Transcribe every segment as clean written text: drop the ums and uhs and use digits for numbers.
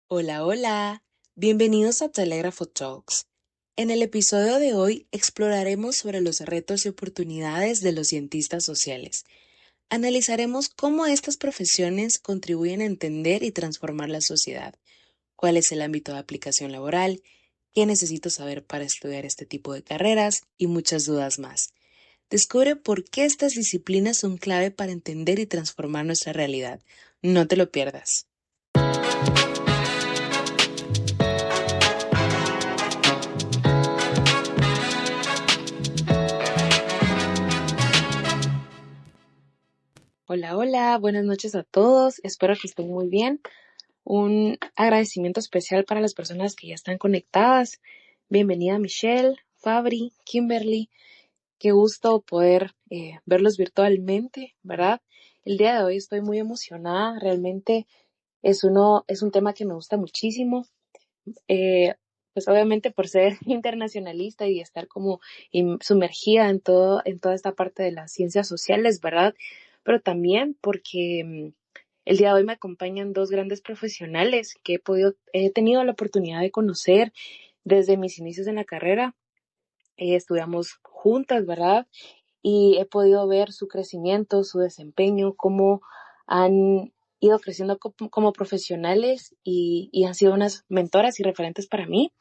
Hola, hola. Bienvenidos a Telégrafo Talks. En el episodio de hoy exploraremos sobre los retos y oportunidades de los cientistas sociales. Analizaremos cómo estas profesiones contribuyen a entender y transformar la sociedad, cuál es el ámbito de aplicación laboral, qué necesito saber para estudiar este tipo de carreras y muchas dudas más. Descubre por qué estas disciplinas son clave para entender y transformar nuestra realidad. No te lo pierdas. Hola, hola, buenas noches a todos. Espero que estén muy bien. Un agradecimiento especial para las personas que ya están conectadas. Bienvenida Michelle, Fabri, Kimberly. Qué gusto poder verlos virtualmente, ¿verdad? El día de hoy estoy muy emocionada. Realmente es un tema que me gusta muchísimo. Eh, pues obviamente por ser internacionalista y estar como sumergida en toda esta parte de las ciencias sociales, ¿verdad? Pero también porque el día de hoy me acompañan dos grandes profesionales que he tenido la oportunidad de conocer desde mis inicios en la carrera. Estudiamos juntas, ¿verdad? Y he podido ver su crecimiento, su desempeño, cómo han ido creciendo como profesionales y han sido unas mentoras y referentes para mí.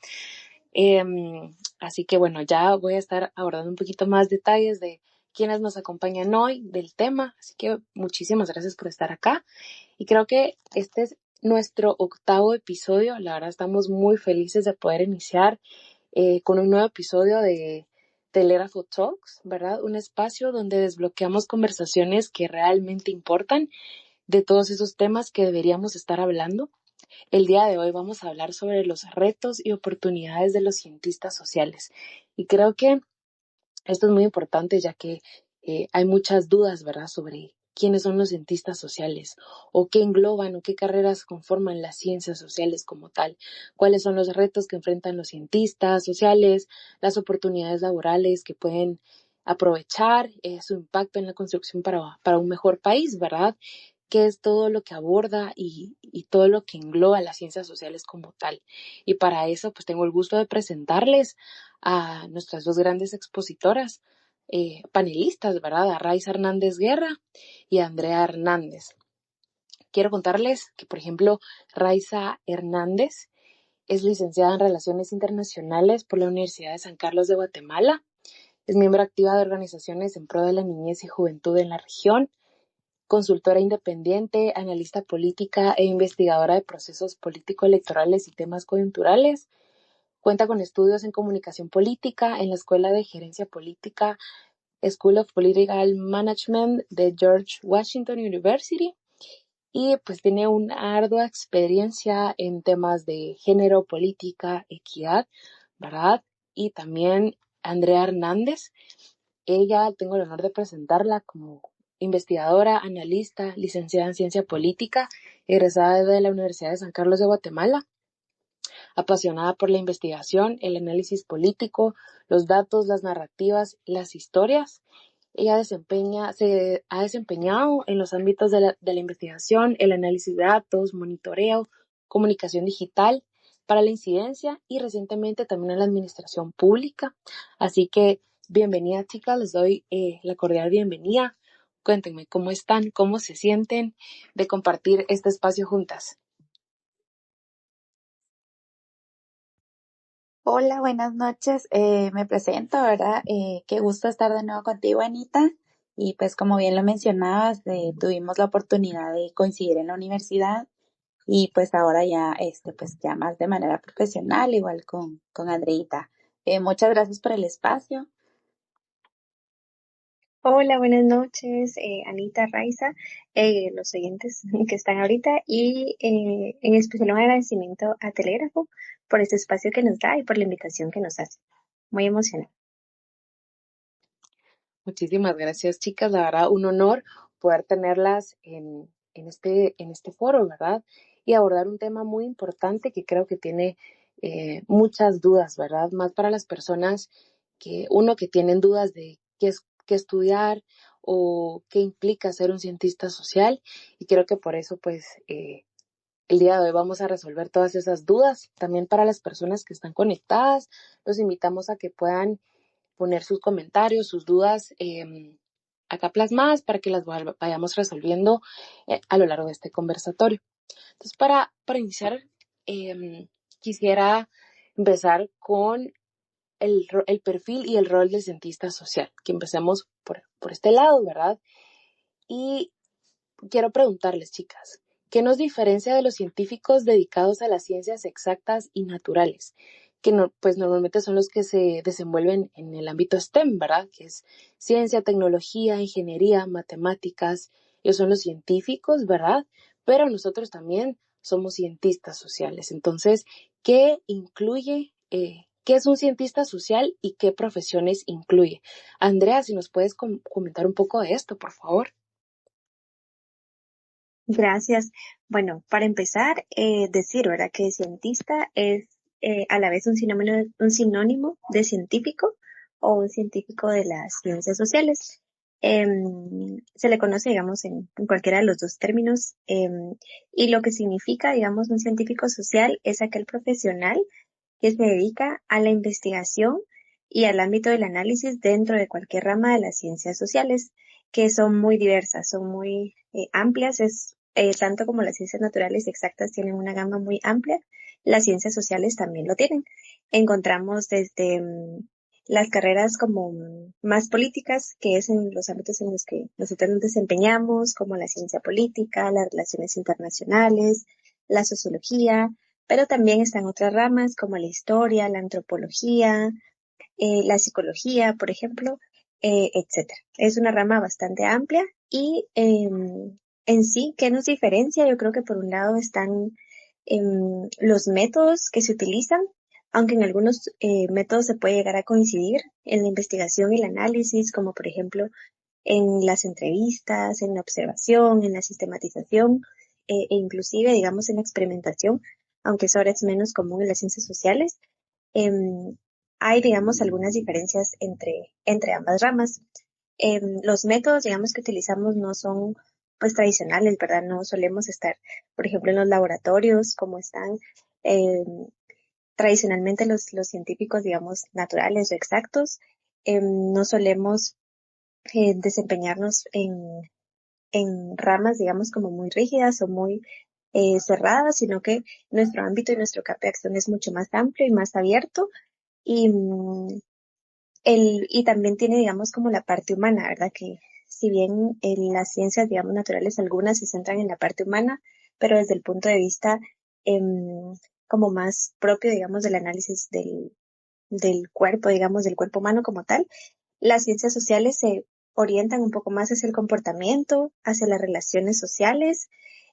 Así que bueno, ya voy a estar abordando un poquito más detalles de quienes nos acompañan hoy, del tema. Así que muchísimas gracias por estar acá. Y creo que este es nuestro octavo episodio. La verdad estamos muy felices de poder iniciar con un nuevo episodio de Telégrafo Talks, ¿verdad? Un espacio donde desbloqueamos conversaciones que realmente importan de todos esos temas que deberíamos estar hablando. El día de hoy vamos a hablar sobre los retos y oportunidades de los cientistas sociales. Y creo que esto es muy importante ya que hay muchas dudas, ¿verdad?, sobre quiénes son los cientistas sociales o qué engloban o qué carreras conforman las ciencias sociales como tal, cuáles son los retos que enfrentan los cientistas sociales, las oportunidades laborales que pueden aprovechar, su impacto en la construcción para un mejor país, ¿verdad? Qué es todo lo que aborda y todo lo que engloba las ciencias sociales como tal. Y para eso, pues tengo el gusto de presentarles a nuestras dos grandes expositoras, panelistas, ¿verdad? A Raiza Hernández Guerra y a Andrea Hernández. Quiero contarles que, por ejemplo, Raiza Hernández es licenciada en Relaciones Internacionales por la Universidad de San Carlos de Guatemala. Es miembro activa de organizaciones en pro de la niñez y juventud en la región, consultora independiente, analista política e investigadora de procesos político-electorales y temas coyunturales. Cuenta con estudios en comunicación política en la Escuela de Gerencia Política School of Political Management de George Washington University y pues tiene una ardua experiencia en temas de género, política, equidad, ¿verdad? Y también Andrea Hernández. Ella tengo el honor de presentarla como investigadora, analista, licenciada en ciencia política, egresada de la Universidad de San Carlos de Guatemala, apasionada por la investigación, el análisis político, los datos, las narrativas, las historias. Ella se ha desempeñado en los ámbitos de la investigación, el análisis de datos, monitoreo, comunicación digital para la incidencia y recientemente también en la administración pública. Así que bienvenida, chicas, les doy la cordial bienvenida. Cuéntenme cómo están, cómo se sienten de compartir este espacio juntas. Hola, buenas noches. Me presento, ¿verdad? Qué gusto estar de nuevo contigo, Anita. Y pues como bien lo mencionabas, tuvimos la oportunidad de coincidir en la universidad y pues ahora ya, pues ya más de manera profesional, igual con Andreita. Muchas gracias por el espacio. Hola, buenas noches, Anita, Raiza, los oyentes que están ahorita y en especial un agradecimiento a Telégrafo por este espacio que nos da y por la invitación que nos hace. Muy emocionada. Muchísimas gracias, chicas. La verdad, un honor poder tenerlas en este foro, ¿verdad? Y abordar un tema muy importante que creo que tiene muchas dudas, ¿verdad? Más para las personas que tienen dudas de qué estudiar o qué implica ser un cientista social. Y creo que por eso, pues, el día de hoy vamos a resolver todas esas dudas. También para las personas que están conectadas, los invitamos a que puedan poner sus comentarios, sus dudas acá plasmadas para que las vayamos resolviendo a lo largo de este conversatorio. Entonces, para iniciar, quisiera empezar con el perfil y el rol del cientista social, que empecemos por este lado, ¿verdad? Y quiero preguntarles, chicas, ¿qué nos diferencia de los científicos dedicados a las ciencias exactas y naturales? Que no, pues normalmente son los que se desenvuelven en el ámbito STEM, ¿verdad? Que es ciencia, tecnología, ingeniería, matemáticas. Ellos son los científicos, ¿verdad? Pero nosotros también somos cientistas sociales. Entonces, ¿qué incluye, qué es un cientista social y qué profesiones incluye? Andrea, si nos puedes comentar un poco de esto, por favor. Gracias. Bueno, para empezar, decir, ¿verdad? Que cientista es a la vez un sinónimo de científico o un científico de las ciencias sociales. Se le conoce, digamos, en cualquiera de los dos términos. Y lo que significa, digamos, un científico social es aquel profesional que se dedica a la investigación y al ámbito del análisis dentro de cualquier rama de las ciencias sociales, que son muy diversas, son muy amplias, tanto como las ciencias naturales exactas tienen una gama muy amplia, las ciencias sociales también lo tienen. Encontramos desde las carreras como más políticas, que es en los ámbitos en los que nosotros nos desempeñamos, como la ciencia política, las relaciones internacionales, la sociología, pero también están otras ramas como la historia, la antropología, la psicología, por ejemplo, etcétera. Es una rama bastante amplia y en sí, ¿qué nos diferencia? Yo creo que por un lado están los métodos que se utilizan, aunque en algunos métodos se puede llegar a coincidir en la investigación y el análisis, como por ejemplo en las entrevistas, en la observación, en la sistematización e inclusive, digamos, en la experimentación, aunque eso ahora es menos común en las ciencias sociales. em, Hay, digamos, algunas diferencias entre ambas ramas. Los métodos, digamos, que utilizamos no son, pues, tradicionales, ¿verdad? No solemos estar, por ejemplo, en los laboratorios como están tradicionalmente los científicos, digamos, naturales o exactos. No solemos desempeñarnos en ramas, digamos, como muy rígidas o muy cerradas, sino que nuestro ámbito y nuestro campo de acción es mucho más amplio y más abierto. Y, y también tiene, digamos, como la parte humana, ¿verdad? Que si bien en las ciencias, digamos, naturales, algunas se centran en la parte humana, pero desde el punto de vista como más propio, digamos, del análisis del cuerpo, digamos, del cuerpo humano como tal, las ciencias sociales se orientan un poco más hacia el comportamiento, hacia las relaciones sociales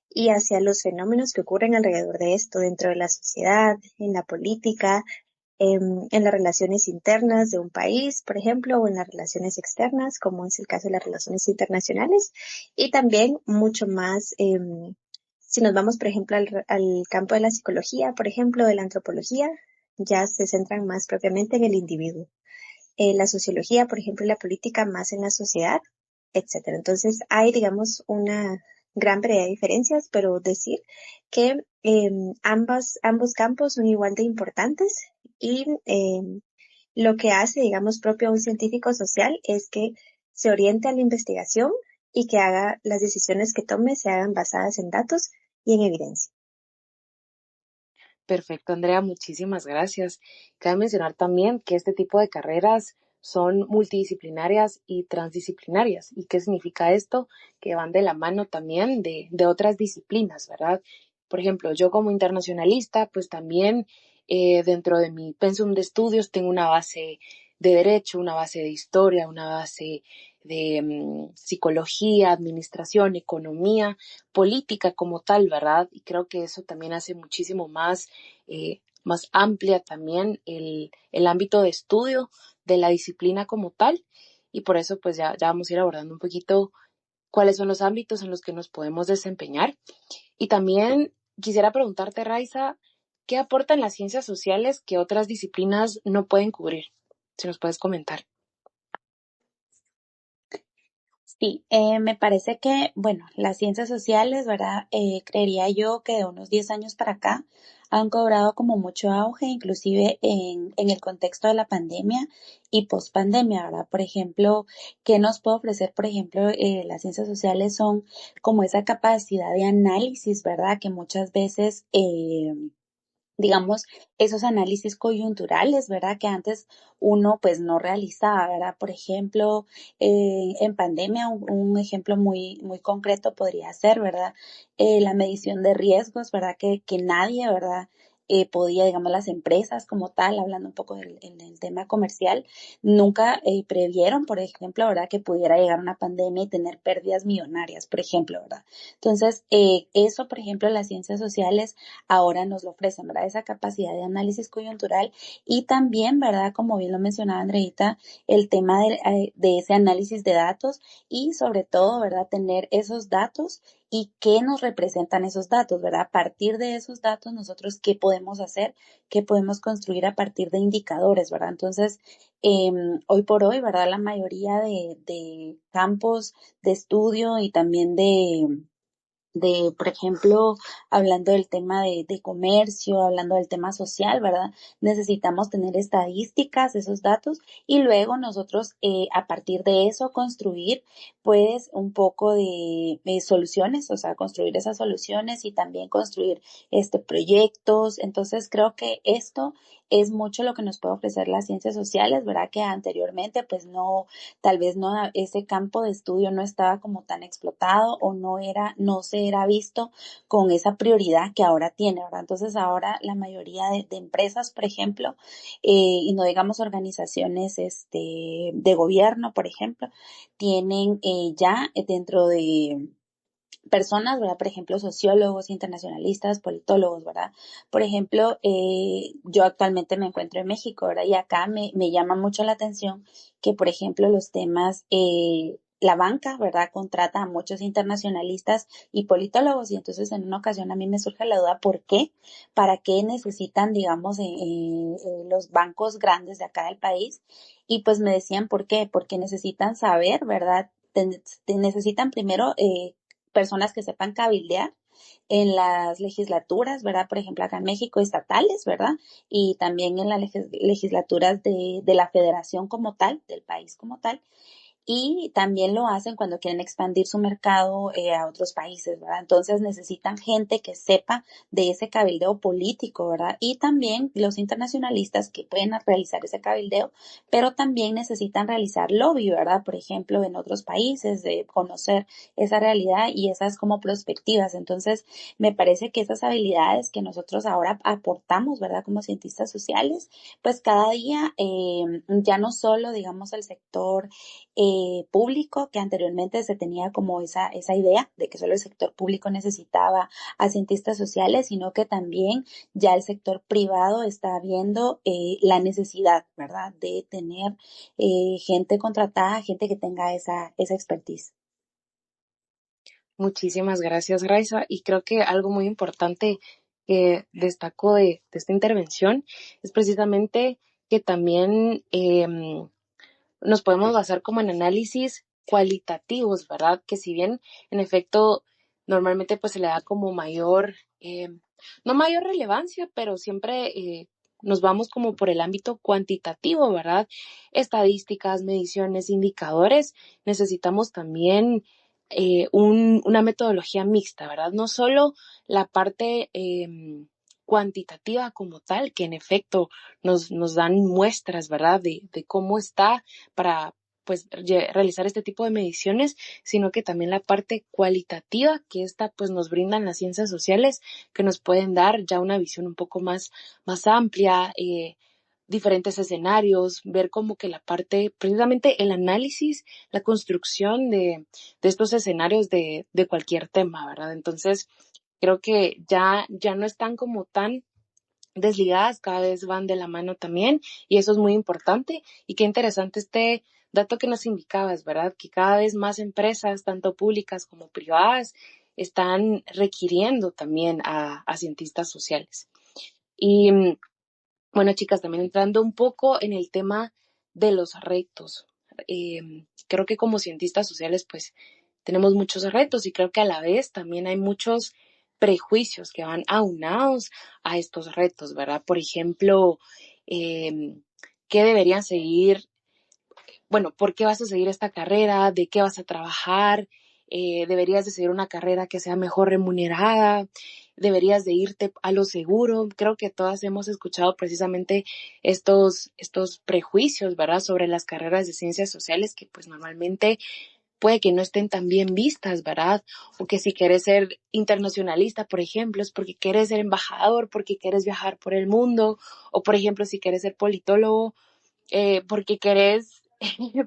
y hacia los fenómenos que ocurren alrededor de esto, dentro de la sociedad, en la política, en las relaciones internas de un país, por ejemplo, o en las relaciones externas, como es el caso de las relaciones internacionales, y también mucho más, si nos vamos, por ejemplo, al campo de la psicología, por ejemplo, de la antropología, ya se centran más propiamente en el individuo. La sociología, por ejemplo, y la política más en la sociedad, etcétera. Entonces hay, digamos, una gran variedad de diferencias, pero decir que ambos campos son igual de importantes y lo que hace, digamos, propio a un científico social es que se oriente a la investigación y que haga las decisiones que tome se hagan basadas en datos y en evidencia. Perfecto, Andrea, muchísimas gracias. Cabe mencionar también que este tipo de carreras son multidisciplinarias y transdisciplinarias. ¿Y qué significa esto? Que van de la mano también de otras disciplinas, ¿verdad? Por ejemplo, yo como internacionalista, pues también dentro de mi pensum de estudios tengo una base de derecho, una base de historia, una base de psicología, administración, economía, política como tal, ¿verdad? Y creo que eso también hace muchísimo más amplia también el ámbito de estudio de la disciplina como tal. Y por eso pues ya vamos a ir abordando un poquito cuáles son los ámbitos en los que nos podemos desempeñar. Y también quisiera preguntarte, Raiza, ¿qué aportan las ciencias sociales que otras disciplinas no pueden cubrir? Si nos puedes comentar. Sí, me parece que, bueno, las ciencias sociales, ¿verdad? Creería yo que de unos 10 años para acá han cobrado como mucho auge, inclusive en el contexto de la pandemia y post-pandemia, ¿verdad? Por ejemplo, ¿qué nos puede ofrecer? Por ejemplo, las ciencias sociales son como esa capacidad de análisis, ¿verdad? Que muchas veces digamos, esos análisis coyunturales, ¿verdad? Que antes uno pues no realizaba, ¿verdad? Por ejemplo, en pandemia, un ejemplo muy concreto podría ser, ¿verdad? La medición de riesgos, ¿verdad? Que nadie, ¿verdad? Podía, digamos, las empresas como tal, hablando un poco en el tema comercial, nunca previeron, por ejemplo, ¿verdad? Que pudiera llegar una pandemia y tener pérdidas millonarias, por ejemplo, ¿verdad? Entonces, eso, por ejemplo, las ciencias sociales ahora nos lo ofrecen, ¿verdad? Esa capacidad de análisis coyuntural y también, ¿verdad? Como bien lo mencionaba Andreita, el tema de ese análisis de datos y sobre todo, ¿verdad? Tener esos datos y qué nos representan esos datos, ¿verdad? A partir de esos datos, nosotros qué podemos hacer, qué podemos construir a partir de indicadores, ¿verdad? Entonces, hoy por hoy, ¿verdad? La mayoría de campos de estudio y también por ejemplo, hablando del tema de comercio, hablando del tema social, ¿verdad? Necesitamos tener estadísticas, esos datos, y luego nosotros a partir de eso construir pues un poco de soluciones, o sea, construir esas soluciones y también construir proyectos. Entonces creo que esto es mucho lo que nos puede ofrecer las ciencias sociales, ¿verdad? Que anteriormente pues no, tal vez no, ese campo de estudio no estaba como tan explotado o no se era visto con esa prioridad que ahora tiene, ¿verdad? Entonces ahora la mayoría de empresas, por ejemplo, y no digamos organizaciones de gobierno, por ejemplo, tienen ya dentro de personas, ¿verdad? Por ejemplo, sociólogos, internacionalistas, politólogos, ¿verdad? Por ejemplo, yo actualmente me encuentro en México, ¿verdad? Y acá me llama mucho la atención que, por ejemplo, los temas, la banca, ¿verdad? Contrata a muchos internacionalistas y politólogos y entonces en una ocasión a mí me surge la duda, ¿por qué? ¿Para qué necesitan, digamos, los bancos grandes de acá del país? Y pues me decían, ¿por qué? Porque necesitan saber, ¿verdad? Necesitan primero personas que sepan cabildear en las legislaturas, ¿verdad? Por ejemplo, acá en México, estatales, ¿verdad? Y también en las legislaturas de la federación como tal, del país como tal y también lo hacen cuando quieren expandir su mercado a otros países, ¿verdad? Entonces necesitan gente que sepa de ese cabildeo político, ¿verdad? Y también los internacionalistas que pueden realizar ese cabildeo, pero también necesitan realizar lobby, ¿verdad? Por ejemplo, en otros países, de conocer esa realidad y esas como perspectivas. Entonces, me parece que esas habilidades que nosotros ahora aportamos, ¿verdad? Como cientistas sociales, pues cada día ya no solo, digamos, el sector público, que anteriormente se tenía como esa idea de que solo el sector público necesitaba a cientistas sociales, sino que también ya el sector privado está viendo la necesidad, ¿verdad?, de tener gente contratada, gente que tenga esa expertise. Muchísimas gracias, Raiza. Y creo que algo muy importante que destaco de esta intervención es precisamente que también nos podemos basar como en análisis cualitativos, ¿verdad? Que si bien en efecto normalmente pues se le da como mayor, no mayor relevancia, pero siempre nos vamos como por el ámbito cuantitativo, ¿verdad? Estadísticas, mediciones, indicadores. Necesitamos también una metodología mixta, ¿verdad? No solo la parte cuantitativa como tal, que en efecto nos dan muestras, ¿verdad? De cómo está para pues realizar este tipo de mediciones, sino que también la parte cualitativa que esta pues nos brindan las ciencias sociales, que nos pueden dar ya una visión un poco más amplia, diferentes escenarios, ver como que la parte, precisamente el análisis, la construcción de estos escenarios de cualquier tema, ¿verdad? Entonces, creo que ya no están como tan desligadas, cada vez van de la mano también, y eso es muy importante. Y qué interesante este dato que nos indicabas, ¿verdad? Que cada vez más empresas, tanto públicas como privadas, están requiriendo también a cientistas sociales. Y bueno, chicas, también entrando un poco en el tema de los retos. Creo que como cientistas sociales pues tenemos muchos retos y creo que a la vez también hay muchos prejuicios que van aunados a estos retos, ¿verdad? Por ejemplo, ¿qué deberían seguir? Bueno, ¿por qué vas a seguir esta carrera? ¿De qué vas a trabajar? Deberías de seguir una carrera que sea mejor remunerada, deberías de irte a lo seguro. Creo que todas hemos escuchado precisamente estos prejuicios, ¿verdad? Sobre las carreras de ciencias sociales que pues normalmente puede que no estén tan bien vistas, ¿verdad? O que si quieres ser internacionalista, por ejemplo, es porque quieres ser embajador, porque quieres viajar por el mundo, o por ejemplo, si quieres ser politólogo, porque querés,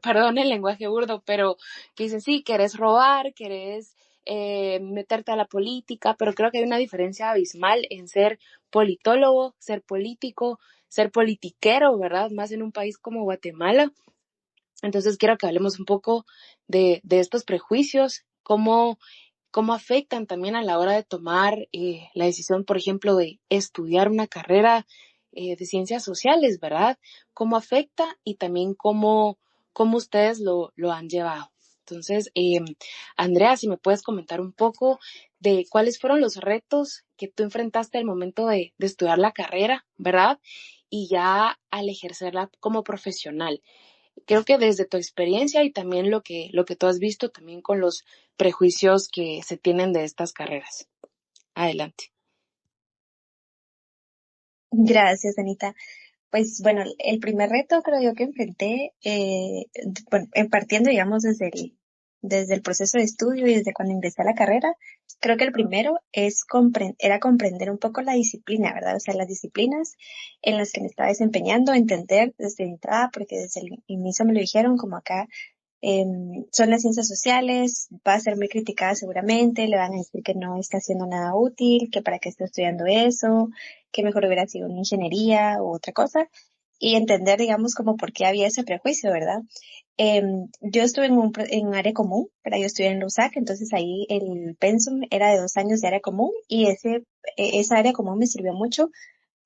perdón el lenguaje burdo, pero que dicen, sí, querés robar, querés meterte a la política, pero creo que hay una diferencia abismal en ser politólogo, ser político, ser politiquero, ¿verdad? Más en un país como Guatemala. Entonces quiero que hablemos un poco de estos prejuicios, cómo afectan también a la hora de tomar la decisión, por ejemplo, de estudiar una carrera de ciencias sociales, ¿verdad? Cómo afecta y también cómo ustedes lo han llevado. Entonces, Andrea, si me puedes comentar un poco de cuáles fueron los retos que tú enfrentaste al momento de estudiar la carrera, ¿verdad? Y ya al ejercerla como profesional. Creo que desde tu experiencia y también lo que tú has visto también con los prejuicios que se tienen de estas carreras. Adelante. Gracias, Anita. Pues bueno, el primer reto creo yo que enfrenté, bueno, partiendo, digamos, desde el proceso de estudio y desde cuando ingresé a la carrera, creo que el primero era comprender un poco la disciplina, ¿verdad? O sea, las disciplinas en las que me estaba desempeñando, entender desde entrada, porque desde el inicio me lo dijeron, como acá son las ciencias sociales, va a ser muy criticada seguramente, le van a decir que no está haciendo nada útil, que para qué está estudiando eso, que mejor hubiera sido una ingeniería u otra cosa, y entender, digamos, como por qué había ese prejuicio, ¿verdad? Yo estuve en un área común, pero yo estuve en LUSAC, entonces ahí el pensum era de 2 años de área común y esa área común me sirvió mucho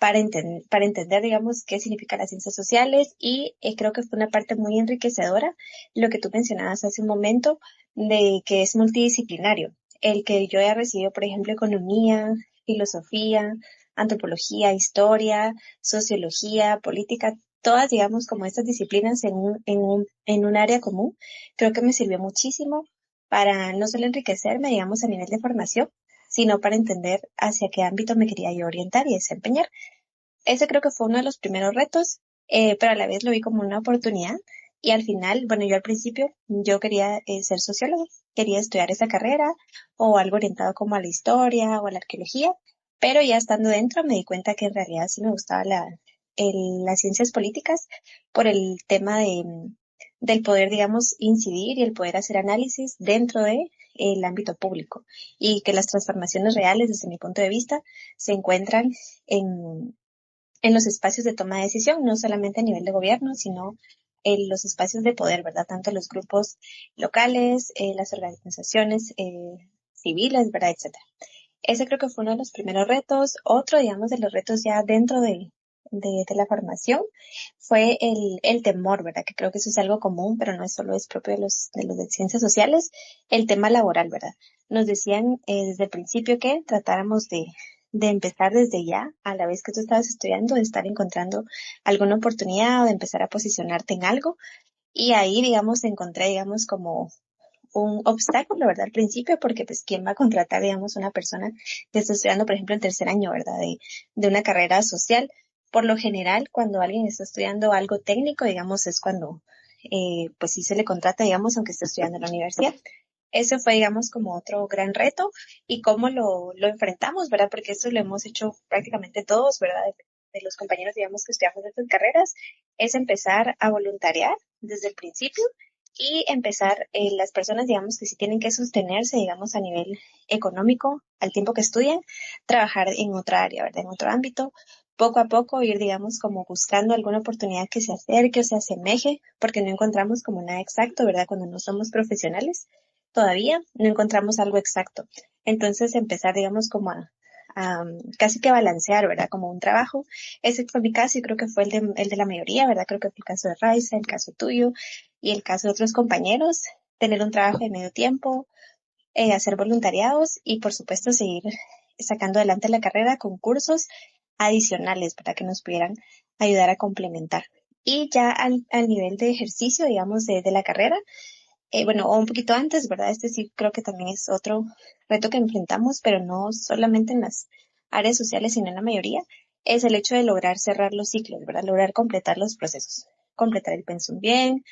para entender, digamos, qué significan las ciencias sociales y creo que fue una parte muy enriquecedora lo que tú mencionabas hace un momento de que es multidisciplinario. El que yo haya recibido, por ejemplo, economía, filosofía, antropología, historia, sociología, política, todas, digamos, como estas disciplinas en un área común, creo que me sirvió muchísimo para no solo enriquecerme, digamos, a nivel de formación, sino para entender hacia qué ámbito me quería yo orientar y desempeñar. Ese creo que fue uno de los primeros retos, pero a la vez lo vi como una oportunidad. Y al final, bueno, yo al principio, yo quería ser sociólogo, quería estudiar esa carrera o algo orientado como a la historia o a la arqueología, pero ya estando dentro me di cuenta que en realidad sí me gustaba las ciencias políticas por el tema del poder, digamos, incidir y el poder hacer análisis dentro de el ámbito público y que las transformaciones reales, desde mi punto de vista, se encuentran en los espacios de toma de decisión, no solamente a nivel de gobierno, sino en los espacios de poder, ¿verdad? Tanto los grupos locales, las organizaciones civiles, ¿verdad? Etcétera. Ese creo que fue uno de los primeros retos. Otro, digamos, de los retos ya dentro de la formación fue el temor, ¿verdad? Que creo que eso es algo común, pero no es solo es propio de los de ciencias sociales, el tema laboral, ¿verdad? Nos decían desde el principio que tratáramos de empezar desde ya, a la vez que tú estabas estudiando, de estar encontrando alguna oportunidad o de empezar a posicionarte en algo. Y ahí, digamos, encontré, digamos, como un obstáculo, ¿verdad? Al principio, porque pues quién va a contratar, digamos, una persona que está estudiando, por ejemplo, el tercer año, ¿verdad? De una carrera social. Por lo general, cuando alguien está estudiando algo técnico, digamos, es cuando, pues sí se le contrata, digamos, aunque esté estudiando en la universidad. Eso fue, digamos, como otro gran reto y cómo lo enfrentamos, ¿verdad? Porque esto lo hemos hecho prácticamente todos, ¿verdad? De los compañeros, digamos, que estudiamos estas carreras, es empezar a voluntariar desde el principio y empezar las personas, digamos, que sí tienen que sostenerse, digamos, a nivel económico al tiempo que estudian, trabajar en otra área, ¿verdad? En otro ámbito, poco a poco ir, digamos, como buscando alguna oportunidad que se acerque o se asemeje, porque no encontramos como nada exacto, ¿verdad? Cuando no somos profesionales, todavía no encontramos algo exacto. Entonces empezar, digamos, como a casi que balancear, ¿verdad? Como un trabajo. Ese fue mi caso y creo que fue el de la mayoría, ¿verdad? Creo que fue el caso de Raiza, el caso tuyo, y el caso de otros compañeros, tener un trabajo de medio tiempo, hacer voluntariados y por supuesto seguir sacando adelante la carrera con cursos adicionales para que nos pudieran ayudar a complementar. Y ya al nivel de ejercicio, digamos, de la carrera, bueno, o un poquito antes, ¿verdad? Este sí creo que también es otro reto que enfrentamos, pero no solamente en las áreas sociales, sino en la mayoría, es el hecho de lograr cerrar los ciclos, ¿verdad? Lograr completar los procesos, completar el pensum bien,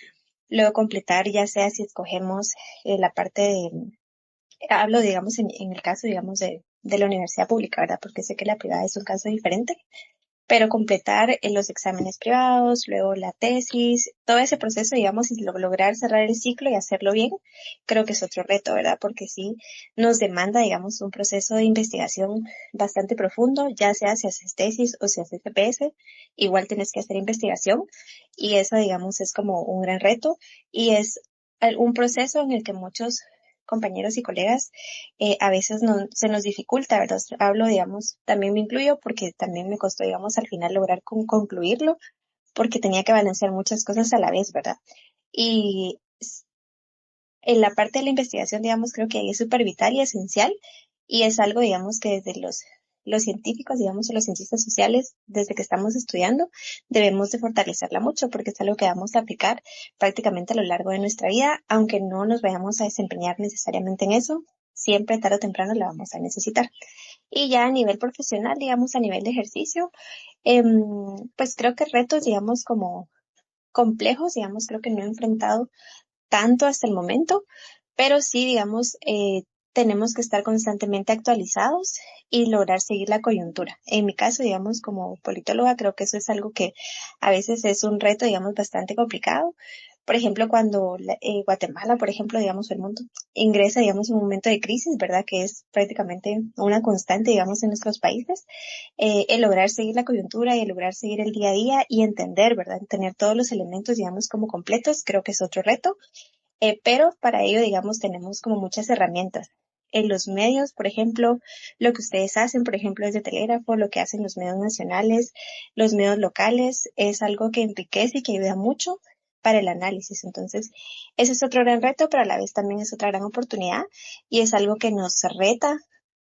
luego completar ya sea si escogemos la parte de, hablo digamos en el caso digamos de la universidad pública, ¿verdad? Porque sé que la privada es un caso diferente, pero completar los exámenes privados, luego la tesis, todo ese proceso, digamos, y lograr cerrar el ciclo y hacerlo bien, creo que es otro reto, ¿verdad? Porque sí nos demanda, digamos, un proceso de investigación bastante profundo, ya sea si haces tesis o si haces TPS, igual tienes que hacer investigación y eso, digamos, es como un gran reto y es un proceso en el que muchos compañeros y colegas a veces no, se nos dificulta, ¿verdad? Hablo, digamos, también me incluyo porque también me costó, digamos, al final lograr concluirlo porque tenía que balancear muchas cosas a la vez, ¿verdad? Y en la parte de la investigación, digamos, creo que ahí es súper vital y esencial y es algo, digamos, que desde los científicos, digamos, o los cientistas sociales, desde que estamos estudiando, debemos de fortalecerla mucho porque es algo que vamos a aplicar prácticamente a lo largo de nuestra vida, aunque no nos vayamos a desempeñar necesariamente en eso, siempre tarde o temprano la vamos a necesitar. Y ya a nivel profesional, digamos, a nivel de ejercicio, pues creo que retos, digamos, como complejos, digamos, creo que no he enfrentado tanto hasta el momento, pero sí, digamos, tenemos que estar constantemente actualizados y lograr seguir la coyuntura. En mi caso, digamos, como politóloga, creo que eso es algo que a veces es un reto, digamos, bastante complicado. Por ejemplo, cuando Guatemala, por ejemplo, digamos, el mundo ingresa, digamos, en un momento de crisis, ¿verdad? Que es prácticamente una constante, digamos, en nuestros países, el lograr seguir la coyuntura y el lograr seguir el día a día y entender, ¿verdad? Tener todos los elementos, digamos, como completos, creo que es otro reto. Pero para ello, digamos, tenemos como muchas herramientas. En los medios, por ejemplo, lo que ustedes hacen, por ejemplo, desde Telégrafo, lo que hacen los medios nacionales, los medios locales, es algo que enriquece y que ayuda mucho para el análisis. Entonces, ese es otro gran reto, pero a la vez también es otra gran oportunidad y es algo que nos reta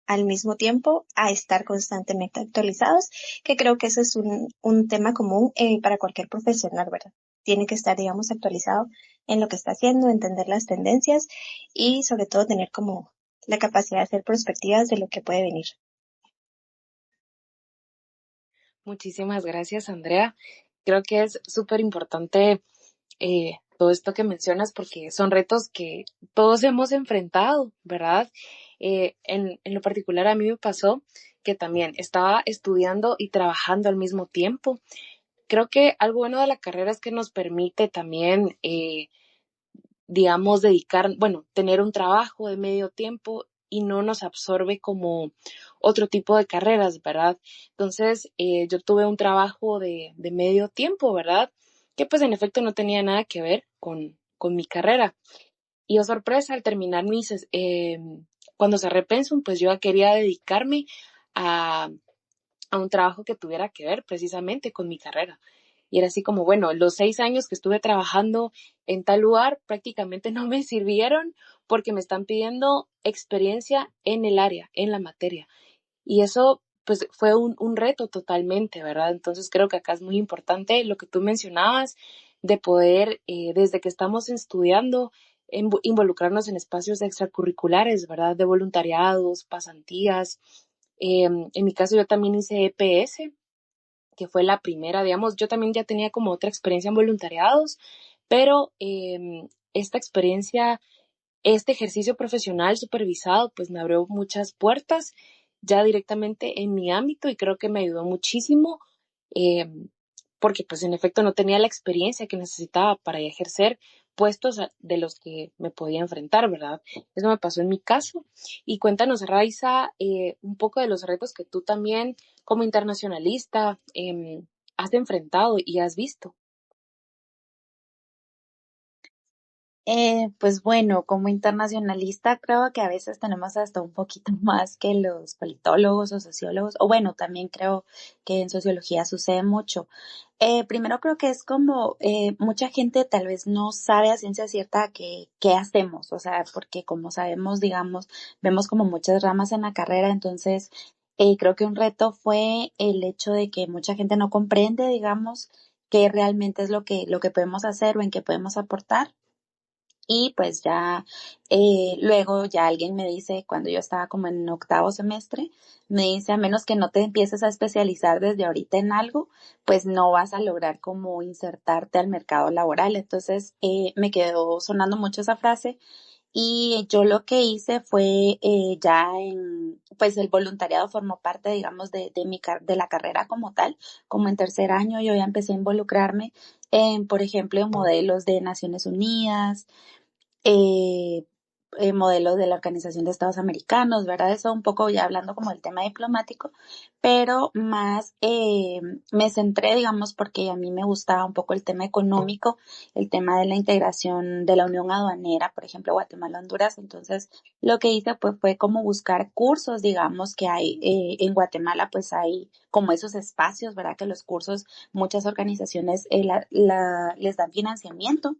al mismo tiempo a estar constantemente actualizados, que creo que eso es un tema común para cualquier profesional, ¿verdad? Tiene que estar, digamos, actualizado en lo que está haciendo, entender las tendencias y sobre todo tener como la capacidad de hacer perspectivas de lo que puede venir. Muchísimas gracias, Andrea. Creo que es súper importante todo esto que mencionas porque son retos que todos hemos enfrentado, ¿verdad? En lo particular a mí me pasó que también estaba estudiando y trabajando al mismo tiempo. Creo que algo bueno de la carrera es que nos permite también digamos, dedicar, bueno, tener un trabajo de medio tiempo y no nos absorbe como otro tipo de carreras, ¿verdad? Entonces, yo tuve un trabajo de medio tiempo, ¿verdad? Que pues en efecto no tenía nada que ver con mi carrera. Y oh sorpresa, al terminar cuando cerré Pensum, pues yo ya quería dedicarme a, a un trabajo que tuviera que ver precisamente con mi carrera. Y era así como, bueno, los 6 años que estuve trabajando en tal lugar prácticamente no me sirvieron porque me están pidiendo experiencia en el área, en la materia. Y eso, pues, fue un reto totalmente, ¿verdad? Entonces creo que acá es muy importante lo que tú mencionabas de poder, desde que estamos estudiando, involucrarnos en espacios extracurriculares, ¿verdad? De voluntariados, pasantías. En mi caso yo también hice EPS, que fue la primera, digamos, yo también ya tenía como otra experiencia en voluntariados, pero esta experiencia, este ejercicio profesional supervisado, pues me abrió muchas puertas ya directamente en mi ámbito y creo que me ayudó muchísimo eh, porque pues en efecto no tenía la experiencia que necesitaba para ejercer puestos de los que me podía enfrentar, ¿verdad? Eso me pasó en mi caso. Y cuéntanos, Raiza, un poco de los retos que tú también como internacionalista has enfrentado y has visto. Pues bueno, como internacionalista creo que a veces tenemos hasta un poquito más que los politólogos o sociólogos, o bueno, también creo que en sociología sucede mucho. Primero creo que es como mucha gente tal vez no sabe a ciencia cierta qué hacemos, o sea, porque como sabemos, digamos, vemos como muchas ramas en la carrera, entonces creo que un reto fue el hecho de que mucha gente no comprende, digamos, qué realmente es lo que podemos hacer o en qué podemos aportar. Y pues ya luego ya alguien me dice, cuando yo estaba como en octavo semestre, me dice, a menos que no te empieces a especializar desde ahorita en algo, pues no vas a lograr como insertarte al mercado laboral. Entonces me quedó sonando mucho esa frase y yo lo que hice fue pues el voluntariado formó parte, digamos, de la carrera como tal. Como en tercer año yo ya empecé a involucrarme en, por ejemplo, en modelos de Naciones Unidas, eh, modelos de la Organización de Estados Americanos, ¿verdad? Eso un poco ya hablando como del tema diplomático, pero más me centré, digamos, porque a mí me gustaba un poco el tema económico, el tema de la integración de la Unión Aduanera, por ejemplo, Guatemala, Honduras. Entonces, lo que hice pues fue como buscar cursos, digamos, que hay en Guatemala, pues hay como esos espacios, ¿verdad? Que los cursos, muchas organizaciones les dan financiamiento.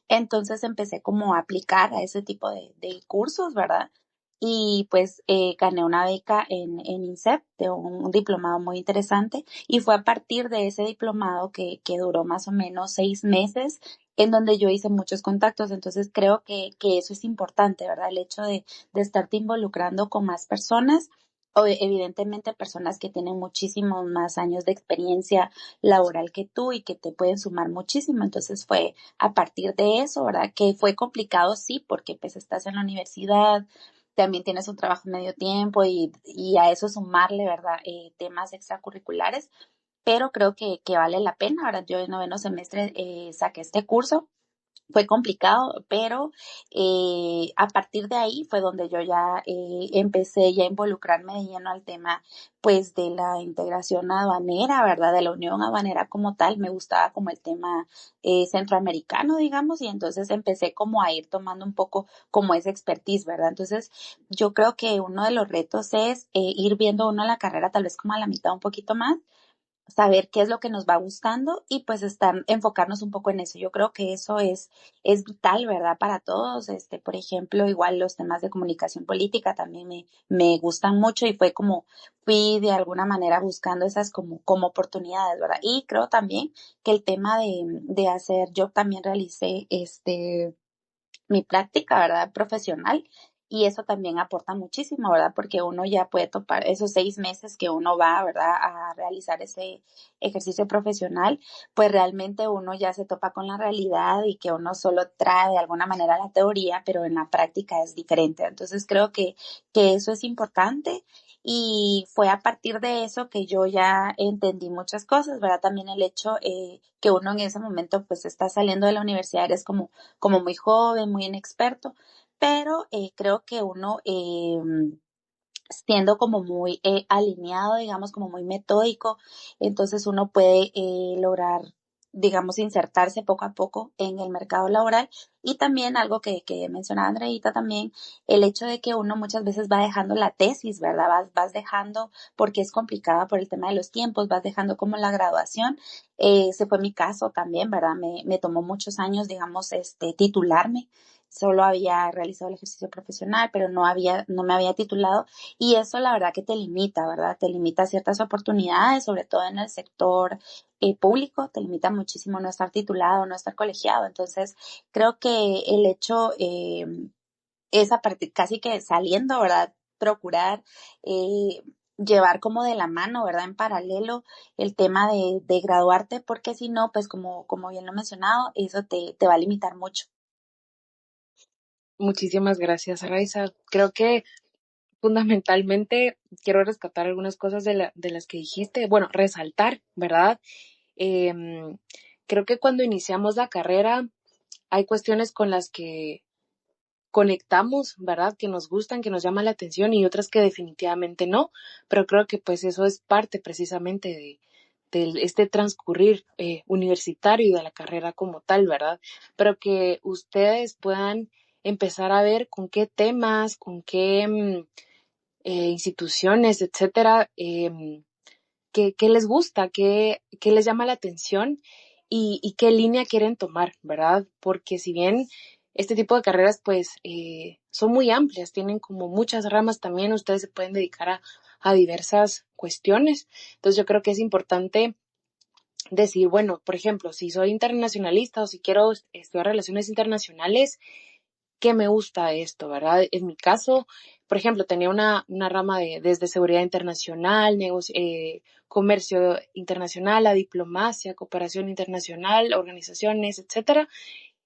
Entonces empecé como a aplicar a ese tipo de cursos, ¿verdad? Y pues gané una beca en INSEP de un diplomado muy interesante y fue a partir de ese diplomado que duró más o menos 6 meses en donde yo hice muchos contactos. Entonces creo que eso es importante, ¿verdad? El hecho de estarte involucrando con más personas o evidentemente personas que tienen muchísimos más años de experiencia laboral que tú y que te pueden sumar muchísimo. Entonces fue a partir de eso, ¿verdad? Que fue complicado, sí, porque pues estás en la universidad, también tienes un trabajo medio tiempo y a eso sumarle, ¿verdad? Temas extracurriculares, pero creo que vale la pena, ¿verdad? Yo en noveno semestre saqué este curso. Fue complicado, pero a partir de ahí fue donde yo ya empecé ya a involucrarme de lleno al tema pues de la integración aduanera, ¿verdad? De la unión aduanera como tal. Me gustaba como el tema centroamericano, digamos, y entonces empecé como a ir tomando un poco como esa expertise, ¿verdad? Entonces yo creo que uno de los retos es ir viendo uno la carrera tal vez como a la mitad un poquito más, saber qué es lo que nos va gustando y pues enfocarnos un poco en eso. Yo creo que eso es vital, ¿verdad? Para todos. Por ejemplo, igual los temas de comunicación política también me gustan mucho y fue como fui de alguna manera buscando esas como oportunidades, ¿verdad? Y creo también que el tema de hacer, yo también realicé mi práctica, ¿verdad? Profesional. Y eso también aporta muchísimo, ¿verdad? Porque uno ya puede topar esos 6 meses que uno va, ¿verdad? A realizar ese ejercicio profesional, pues realmente uno ya se topa con la realidad y que uno solo trae de alguna manera la teoría, pero en la práctica es diferente. Entonces creo que eso es importante y fue a partir de eso que yo ya entendí muchas cosas, ¿verdad? También el hecho que uno en ese momento pues está saliendo de la universidad, eres como muy joven, muy inexperto, pero creo que uno siendo como muy alineado, digamos, como muy metódico, entonces uno puede lograr, digamos, insertarse poco a poco en el mercado laboral. Y también algo que mencionaba Andreita también, el hecho de que uno muchas veces va dejando la tesis, ¿verdad? Vas dejando, porque es complicada por el tema de los tiempos, vas dejando como la graduación. Ese fue mi caso también, ¿verdad? Me tomó muchos años, digamos, titularme. Solo había realizado el ejercicio profesional, pero no me había titulado y eso la verdad que te limita, ¿verdad? Te limita ciertas oportunidades, sobre todo en el sector público, te limita muchísimo no estar titulado, no estar colegiado. Entonces, creo que el hecho, esa parte, casi que saliendo, ¿verdad? Procurar llevar como de la mano, ¿verdad? En paralelo el tema de graduarte, porque si no, pues como bien lo he mencionado, eso te va a limitar mucho. Muchísimas gracias, Raiza. Creo que fundamentalmente quiero rescatar algunas cosas de las que dijiste. Bueno, resaltar, ¿verdad? Em, Creo que cuando iniciamos la carrera hay cuestiones con las que conectamos, ¿verdad? Que nos gustan, que nos llaman la atención y otras que definitivamente no, pero creo que pues eso es parte precisamente este transcurrir universitario y de la carrera como tal, ¿verdad? Pero que ustedes puedan empezar a ver con qué temas, con qué instituciones, etcétera, qué les gusta, qué les llama la atención y qué línea quieren tomar, ¿verdad? Porque si bien este tipo de carreras pues son muy amplias, tienen como muchas ramas también, ustedes se pueden dedicar a diversas cuestiones. Entonces yo creo que es importante decir, bueno, por ejemplo, si soy internacionalista o si quiero estudiar relaciones internacionales, ¿qué me gusta de esto, verdad? En mi caso, por ejemplo, tenía una rama desde seguridad internacional, comercio internacional, a diplomacia, cooperación internacional, organizaciones, etcétera.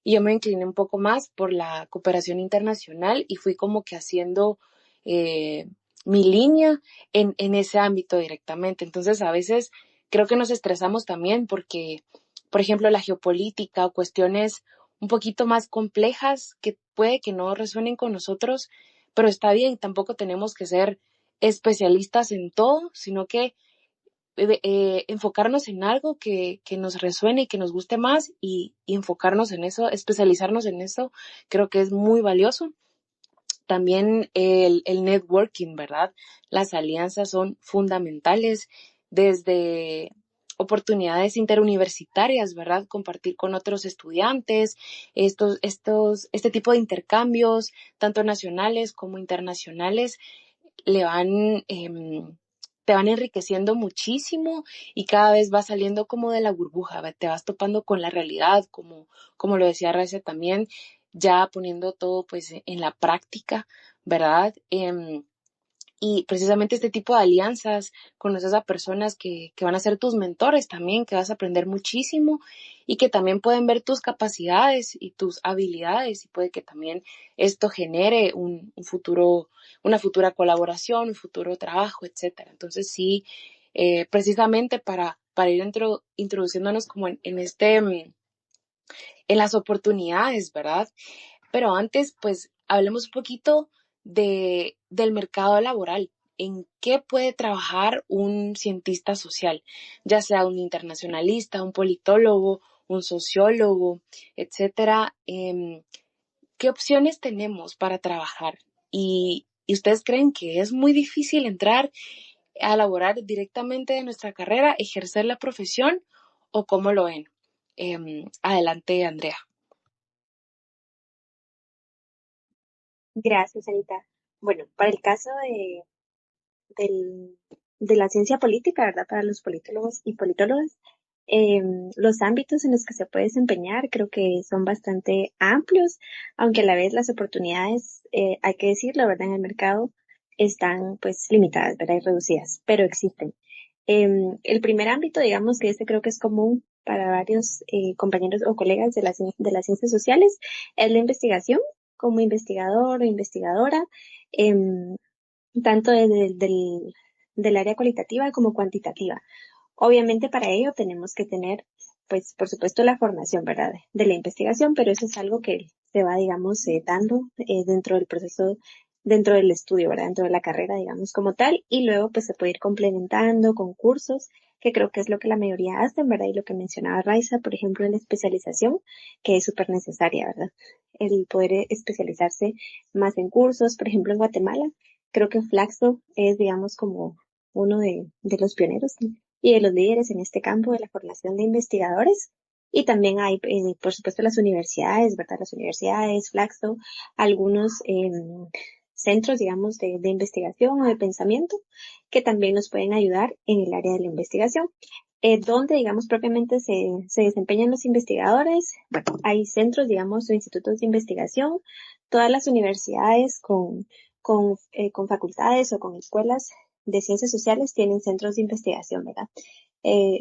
Y yo me incliné un poco más por la cooperación internacional y fui como que haciendo eh, mi línea en ese ámbito directamente. Entonces, a veces creo que nos estresamos también porque, por ejemplo, la geopolítica o cuestiones un poquito más complejas que puede que no resuenen con nosotros, pero está bien, tampoco tenemos que ser especialistas en todo, sino que enfocarnos en algo que nos resuene y que nos guste más y enfocarnos en eso, especializarnos en eso, creo que es muy valioso. También el networking, ¿verdad? Las alianzas son fundamentales desde oportunidades interuniversitarias, ¿verdad? Compartir con otros estudiantes, este tipo de intercambios, tanto nacionales como internacionales, le van, te van enriqueciendo muchísimo y cada vez vas saliendo como de la burbuja, te vas topando con la realidad, como lo decía Raisa también, ya poniendo todo pues en la práctica, ¿verdad? Y precisamente este tipo de alianzas, conoces a personas que van a ser tus mentores también, que vas a aprender muchísimo y que también pueden ver tus capacidades y tus habilidades y puede que también esto genere un futuro, una futura colaboración, un futuro trabajo, etcétera. Entonces sí, precisamente para ir introduciéndonos como en en las oportunidades, ¿verdad? Pero antes, pues, hablemos un poquito del mercado laboral. ¿En qué puede trabajar un cientista social? Ya sea un internacionalista, un politólogo, un sociólogo, etcétera. ¿Qué opciones tenemos para trabajar? ¿Y ustedes creen que es muy difícil entrar a laborar directamente de nuestra carrera, ejercer la profesión o cómo lo ven? Adelante, Andrea. Gracias, Anita. Bueno, para el caso de la ciencia política, ¿verdad? Para los politólogos y politólogas, los ámbitos en los que se puede desempeñar creo que son bastante amplios, aunque a la vez las oportunidades, hay que decirlo, ¿verdad? En el mercado están pues limitadas, ¿verdad? Y reducidas, pero existen. El primer ámbito, digamos que este creo que es común para varios compañeros o colegas de las ciencias sociales, es la investigación como investigador o investigadora. em, Tanto del área cualitativa como cuantitativa. Obviamente para ello tenemos que tener, pues, por supuesto, la formación, ¿verdad? De la investigación, pero eso es algo que se va, digamos, dando dentro del proceso, dentro del estudio, ¿verdad? Dentro de la carrera, digamos, como tal, y luego, pues, se puede ir complementando con cursos, que creo que es lo que la mayoría hacen, ¿verdad? Y lo que mencionaba Raiza, por ejemplo, en la especialización, que es súper necesaria, ¿verdad? El poder especializarse más en cursos, por ejemplo, en Guatemala, creo que Flaxo es, digamos, como uno de los pioneros y de los líderes en este campo de la formación de investigadores. Y también hay, por supuesto, las universidades, ¿verdad? Las universidades, Flaxo, algunos centros, digamos, de investigación o de pensamiento que también nos pueden ayudar en el área de la investigación. Donde, digamos, propiamente se desempeñan los investigadores. Bueno, hay centros, digamos, o institutos de investigación, todas las universidades con facultades o con escuelas de ciencias sociales tienen centros de investigación, ¿verdad?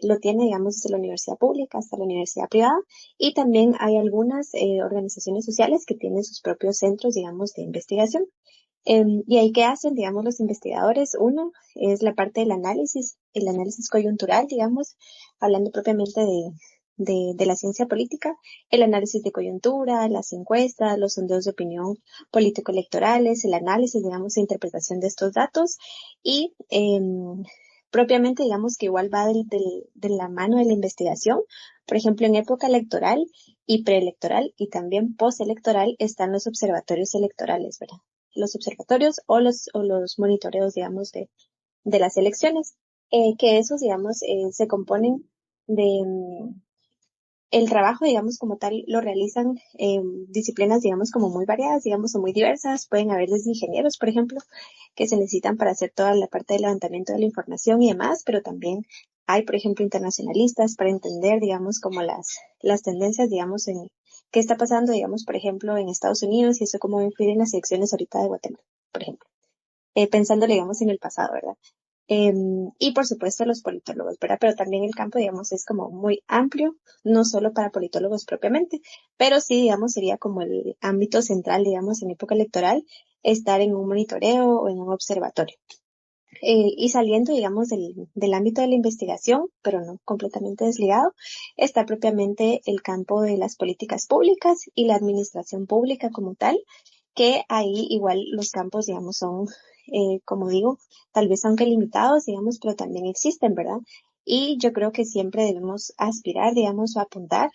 Lo tiene, digamos, desde la universidad pública hasta la universidad privada y también hay algunas organizaciones sociales que tienen sus propios centros, digamos, de investigación. Y ahí qué hacen, digamos, los investigadores. Uno es la parte del análisis, el análisis coyuntural, digamos, hablando propiamente de la ciencia política, el análisis de coyuntura, las encuestas, los sondeos de opinión político-electorales, el análisis, digamos, e interpretación de estos datos y propiamente digamos que igual va de la mano de la investigación. Por ejemplo, en época electoral y preelectoral y también postelectoral están los observatorios electorales, ¿verdad? Los observatorios o los monitoreos, digamos, de las elecciones, que esos, digamos, se componen de, el trabajo, digamos, como tal, lo realizan disciplinas, digamos, como muy variadas, digamos, o muy diversas. Pueden haber desde ingenieros, por ejemplo, que se necesitan para hacer toda la parte de levantamiento de la información y demás, pero también hay, por ejemplo, internacionalistas para entender, digamos, como las tendencias, digamos, en qué está pasando, digamos, por ejemplo, en Estados Unidos y eso cómo va a influir en las elecciones ahorita de Guatemala, por ejemplo. Pensándole, digamos, en el pasado, ¿verdad? Y por supuesto los politólogos, ¿verdad? Pero también el campo, digamos, es como muy amplio, no solo para politólogos propiamente, pero sí, digamos, sería como el ámbito central, digamos, en época electoral, estar en un monitoreo o en un observatorio. Y saliendo, digamos, del ámbito de la investigación, pero no completamente desligado, está propiamente el campo de las políticas públicas y la administración pública como tal, que ahí igual los campos, digamos, son, como digo, tal vez aunque limitados, digamos, pero también existen, ¿verdad? Y yo creo que siempre debemos aspirar, digamos, o apuntar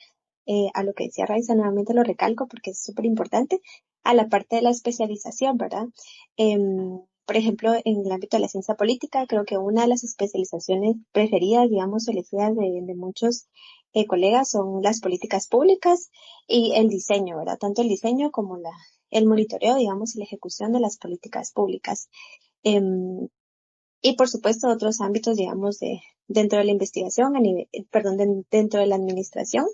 a lo que decía Raiza, nuevamente lo recalco porque es súper importante, a la parte de la especialización, ¿verdad? Por ejemplo, en el ámbito de la ciencia política, creo que una de las especializaciones preferidas, digamos, elegidas de muchos colegas son las políticas públicas y el diseño, ¿verdad? Tanto el diseño como el monitoreo, digamos, y la ejecución de las políticas públicas. Em, y por supuesto otros ámbitos, digamos, dentro de la investigación, perdón, dentro de la administración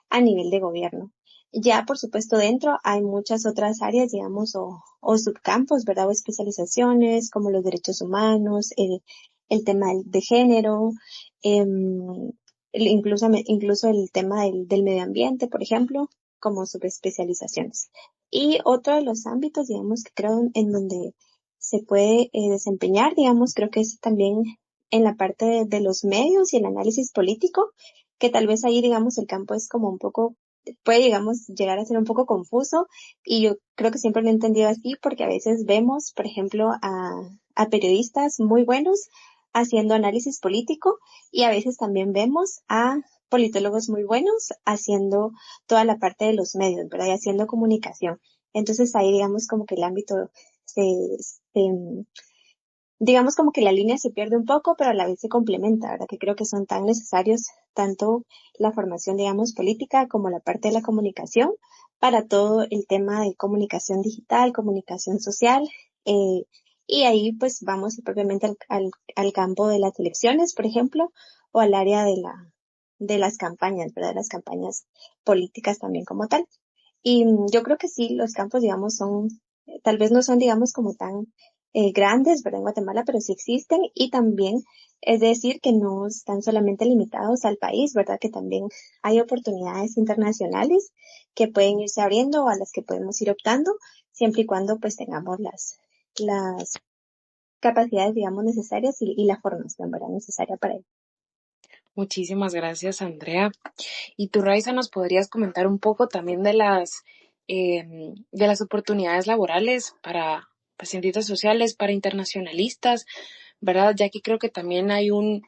a nivel de gobierno. Ya, por supuesto, dentro hay muchas otras áreas, digamos, o subcampos, ¿verdad? O especializaciones como los derechos humanos, el tema de género, incluso el tema del medio ambiente, por ejemplo, como subespecializaciones. Y otro de los ámbitos, digamos, que creo en donde se puede desempeñar, digamos, creo que es también en la parte de los medios y el análisis político, que tal vez ahí, digamos, el campo es como un poco, puede, digamos, llegar a ser un poco confuso y yo creo que siempre lo he entendido así porque a veces vemos, por ejemplo, a periodistas muy buenos haciendo análisis político y a veces también vemos a politólogos muy buenos haciendo toda la parte de los medios, ¿verdad? Y haciendo comunicación. Entonces ahí, digamos, como que el ámbito se, se- digamos como que la línea se pierde un poco, pero a la vez se complementa, ¿verdad? Que creo que son tan necesarios tanto la formación, digamos, política como la parte de la comunicación para todo el tema de comunicación digital, comunicación social. eh, y ahí pues vamos propiamente al campo de las elecciones, por ejemplo, o al área de las campañas, ¿verdad? De las campañas políticas también como tal. Y yo creo que sí, los campos, digamos, son, tal vez no son, digamos, como tan grandes, ¿verdad? En Guatemala, pero sí existen y también es decir que no están solamente limitados al país, ¿verdad? Que también hay oportunidades internacionales que pueden irse abriendo o a las que podemos ir optando, siempre y cuando pues tengamos las capacidades, digamos, necesarias y la formación, ¿verdad? Necesaria para ello. Muchísimas gracias, Andrea. Y tú, Raiza, nos podrías comentar un poco también de las oportunidades laborales para cientistas sociales, para internacionalistas, ¿verdad? Ya que creo que también hay un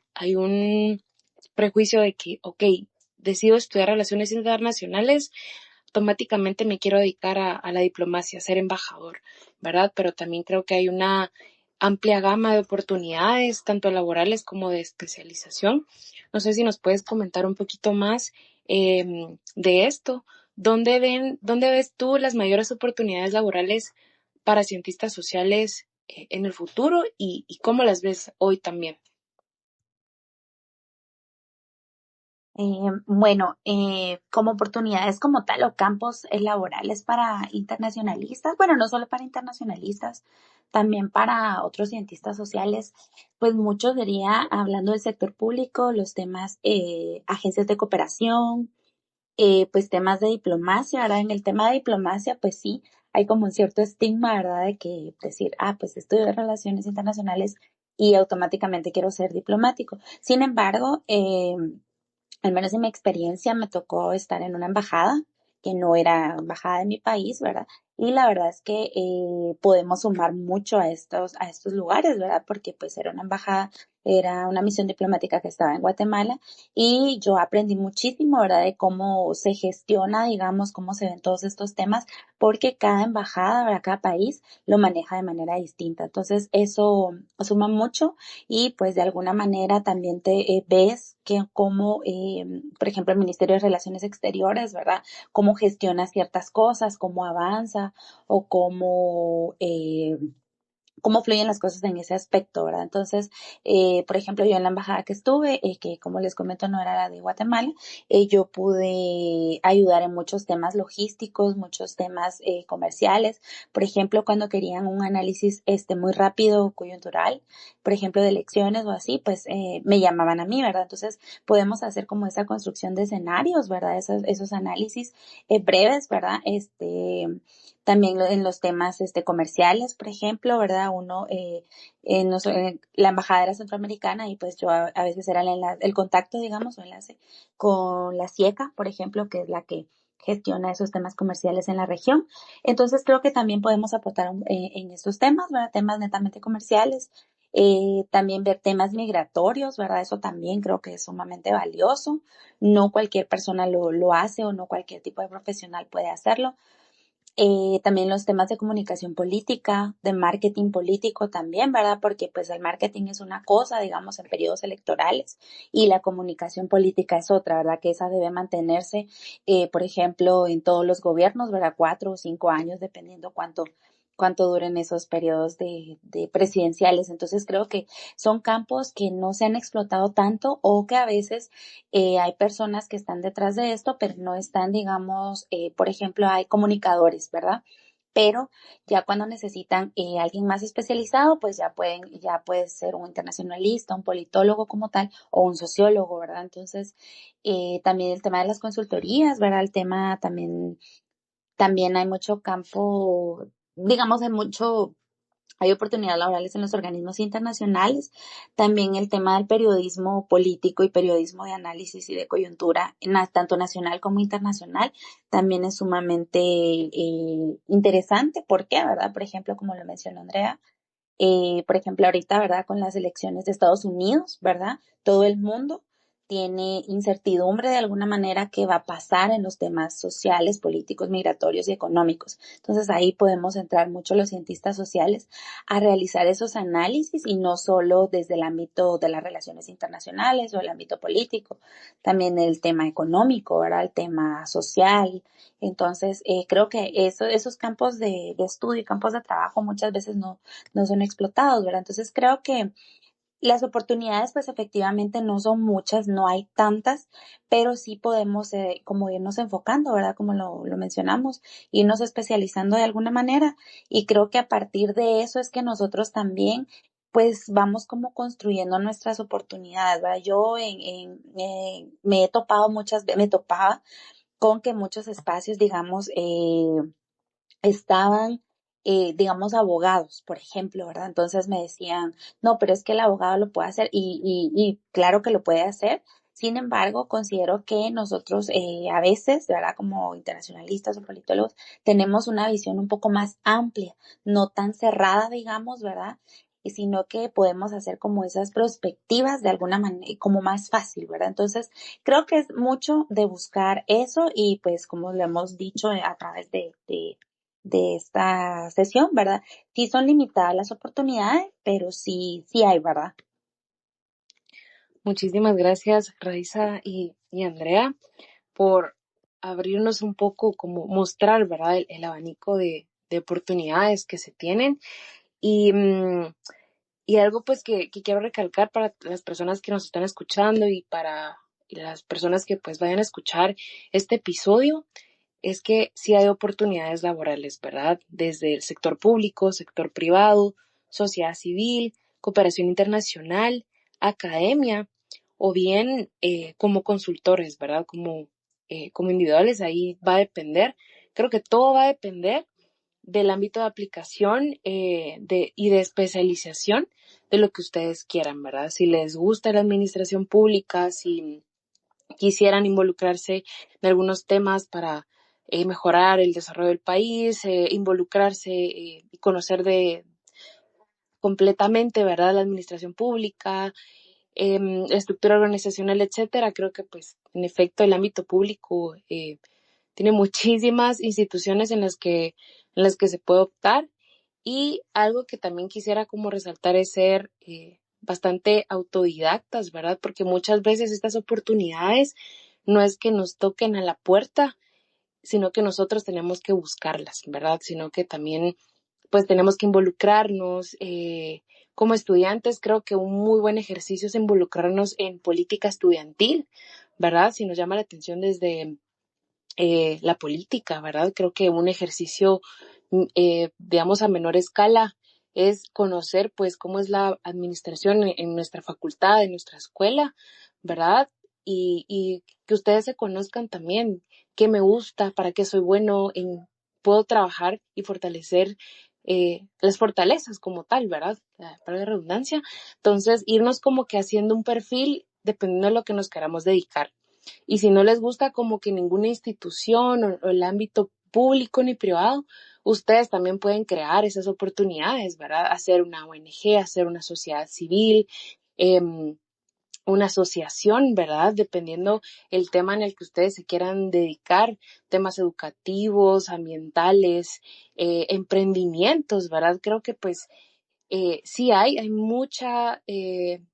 prejuicio de que, ok, decido estudiar relaciones internacionales, automáticamente me quiero dedicar a la diplomacia, a ser embajador, ¿verdad? Pero también creo que hay una amplia gama de oportunidades, tanto laborales como de especialización. No sé si nos puedes comentar un poquito más de esto. ¿Dónde ves tú las mayores oportunidades laborales para cientistas sociales en el futuro y cómo las ves hoy también? Bueno, como oportunidades como tal o campos laborales para internacionalistas, bueno, no solo para internacionalistas, también para otros cientistas sociales, pues mucho sería, hablando del sector público, los temas agencias de cooperación, pues temas de diplomacia, ¿verdad? En el tema de diplomacia, pues sí, hay como un cierto estigma, ¿verdad? De que decir, pues estudio relaciones internacionales y automáticamente quiero ser diplomático. Sin embargo, al menos en mi experiencia me tocó estar en una embajada que no era embajada de mi país, ¿verdad? Y la verdad es que podemos sumar mucho a estos lugares, ¿verdad? Porque pues era una embajada era una misión diplomática que estaba en Guatemala y yo aprendí muchísimo, ¿verdad?, de cómo se gestiona, digamos, cómo se ven todos estos temas, porque cada embajada, ¿verdad?, cada país lo maneja de manera distinta. Entonces, eso suma mucho y pues de alguna manera también te ves que como, por ejemplo, el Ministerio de Relaciones Exteriores, ¿verdad?, cómo gestiona ciertas cosas, cómo avanza o cómo fluyen las cosas en ese aspecto, ¿verdad? Entonces, por ejemplo, yo en la embajada que estuve, que como les comento no era la de Guatemala, yo pude ayudar en muchos temas logísticos, muchos temas comerciales. Por ejemplo, cuando querían un análisis muy rápido, coyuntural, por ejemplo, de elecciones o así, pues me llamaban a mí, ¿verdad? Entonces, podemos hacer como esa construcción de escenarios, ¿verdad? Esos análisis breves, ¿verdad? También en los temas comerciales, por ejemplo, ¿verdad? Uno, la embajada era centroamericana y pues yo a veces era el contacto, digamos, o enlace con la CIECA, por ejemplo, que es la que gestiona esos temas comerciales en la región. Entonces creo que también podemos aportar en estos temas, ¿verdad? Temas netamente comerciales. También ver temas migratorios, ¿verdad? Eso también creo que es sumamente valioso. No cualquier persona lo hace o no cualquier tipo de profesional puede hacerlo. También los temas de comunicación política, de marketing político también, ¿verdad? Porque pues el marketing es una cosa, digamos, en periodos electorales y la comunicación política es otra, ¿verdad? Que esa debe mantenerse, por ejemplo, en todos los gobiernos, ¿verdad? 4 o 5 años, dependiendo cuánto duren esos periodos de presidenciales. Entonces creo que son campos que no se han explotado tanto o que a veces hay personas que están detrás de esto, pero no están, digamos, por ejemplo, hay comunicadores, ¿verdad? Pero ya cuando necesitan alguien más especializado, pues ya puede ser un internacionalista, un politólogo como tal, o un sociólogo, ¿verdad? Entonces, también el tema de las consultorías, ¿verdad? El tema también hay mucho campo, digamos, hay oportunidades laborales en los organismos internacionales. También el tema del periodismo político y periodismo de análisis y de coyuntura, tanto nacional como internacional, también es sumamente interesante. ¿Por qué? ¿Verdad? Por ejemplo, como lo mencionó Andrea, por ejemplo, ahorita, ¿verdad? Con las elecciones de Estados Unidos, ¿verdad? Todo el mundo tiene incertidumbre de alguna manera qué va a pasar en los temas sociales, políticos, migratorios y económicos. Entonces ahí podemos entrar mucho los cientistas sociales a realizar esos análisis y no solo desde el ámbito de las relaciones internacionales o el ámbito político, también el tema económico, ¿verdad? El tema social. Entonces, creo que esos campos de estudio y campos de trabajo muchas veces no son explotados, ¿verdad? Entonces creo que las oportunidades pues efectivamente no son muchas, no hay tantas, pero sí podemos como irnos enfocando, ¿verdad? Como lo mencionamos, irnos especializando de alguna manera y creo que a partir de eso es que nosotros también pues vamos como construyendo nuestras oportunidades, ¿verdad? Yo me he topado muchas veces, me topaba con que muchos espacios, digamos, estaban, digamos, abogados, por ejemplo, ¿verdad? Entonces me decían, no, pero es que el abogado lo puede hacer y claro que lo puede hacer. Sin embargo, considero que nosotros a veces, ¿verdad? Como internacionalistas o politólogos, tenemos una visión un poco más amplia, no tan cerrada, digamos, ¿verdad? Sino que podemos hacer como esas perspectivas de alguna manera, como más fácil, ¿verdad? Entonces, creo que es mucho de buscar eso y pues como lo hemos dicho a través de esta sesión, ¿verdad? Sí son limitadas las oportunidades, pero sí hay, ¿verdad? Muchísimas gracias, Raiza y Andrea, por abrirnos un poco, como mostrar, ¿verdad? El abanico de oportunidades que se tienen. Y, y algo pues que quiero recalcar para las personas que nos están escuchando y para las personas que pues vayan a escuchar este episodio, es que sí hay oportunidades laborales, ¿verdad? Desde el sector público, sector privado, sociedad civil, cooperación internacional, academia, o bien como consultores, ¿verdad? Como individuales, ahí va a depender. Creo que todo va a depender del ámbito de aplicación y de especialización de lo que ustedes quieran, ¿verdad? Si les gusta la administración pública, si quisieran involucrarse en algunos temas para mejorar el desarrollo del país, involucrarse y conocer completamente, ¿verdad? La administración pública, estructura organizacional, etcétera. Creo que, pues, en efecto, el ámbito público tiene muchísimas instituciones en las que se puede optar. Y algo que también quisiera como resaltar es ser bastante autodidactas, ¿verdad? Porque muchas veces estas oportunidades no es que nos toquen a la puerta, sino que nosotros tenemos que buscarlas, ¿verdad? Sino que también pues tenemos que involucrarnos. Como estudiantes, creo que un muy buen ejercicio es involucrarnos en política estudiantil, ¿verdad? Si nos llama la atención desde la política, ¿verdad? Creo que un ejercicio, digamos, a menor escala es conocer, pues, cómo es la administración en nuestra facultad, en nuestra escuela, ¿verdad? Y que ustedes se conozcan también, qué me gusta, para qué soy bueno, puedo trabajar y fortalecer las fortalezas como tal, ¿verdad? Para la redundancia. Entonces, irnos como que haciendo un perfil dependiendo de lo que nos queramos dedicar. Y si no les gusta como que ninguna institución o el ámbito público ni privado, ustedes también pueden crear esas oportunidades, ¿verdad? Hacer una ONG, hacer una sociedad civil, una asociación, ¿verdad? Dependiendo el tema en el que ustedes se quieran dedicar, temas educativos, ambientales, emprendimientos, ¿verdad? Creo que pues sí hay mucha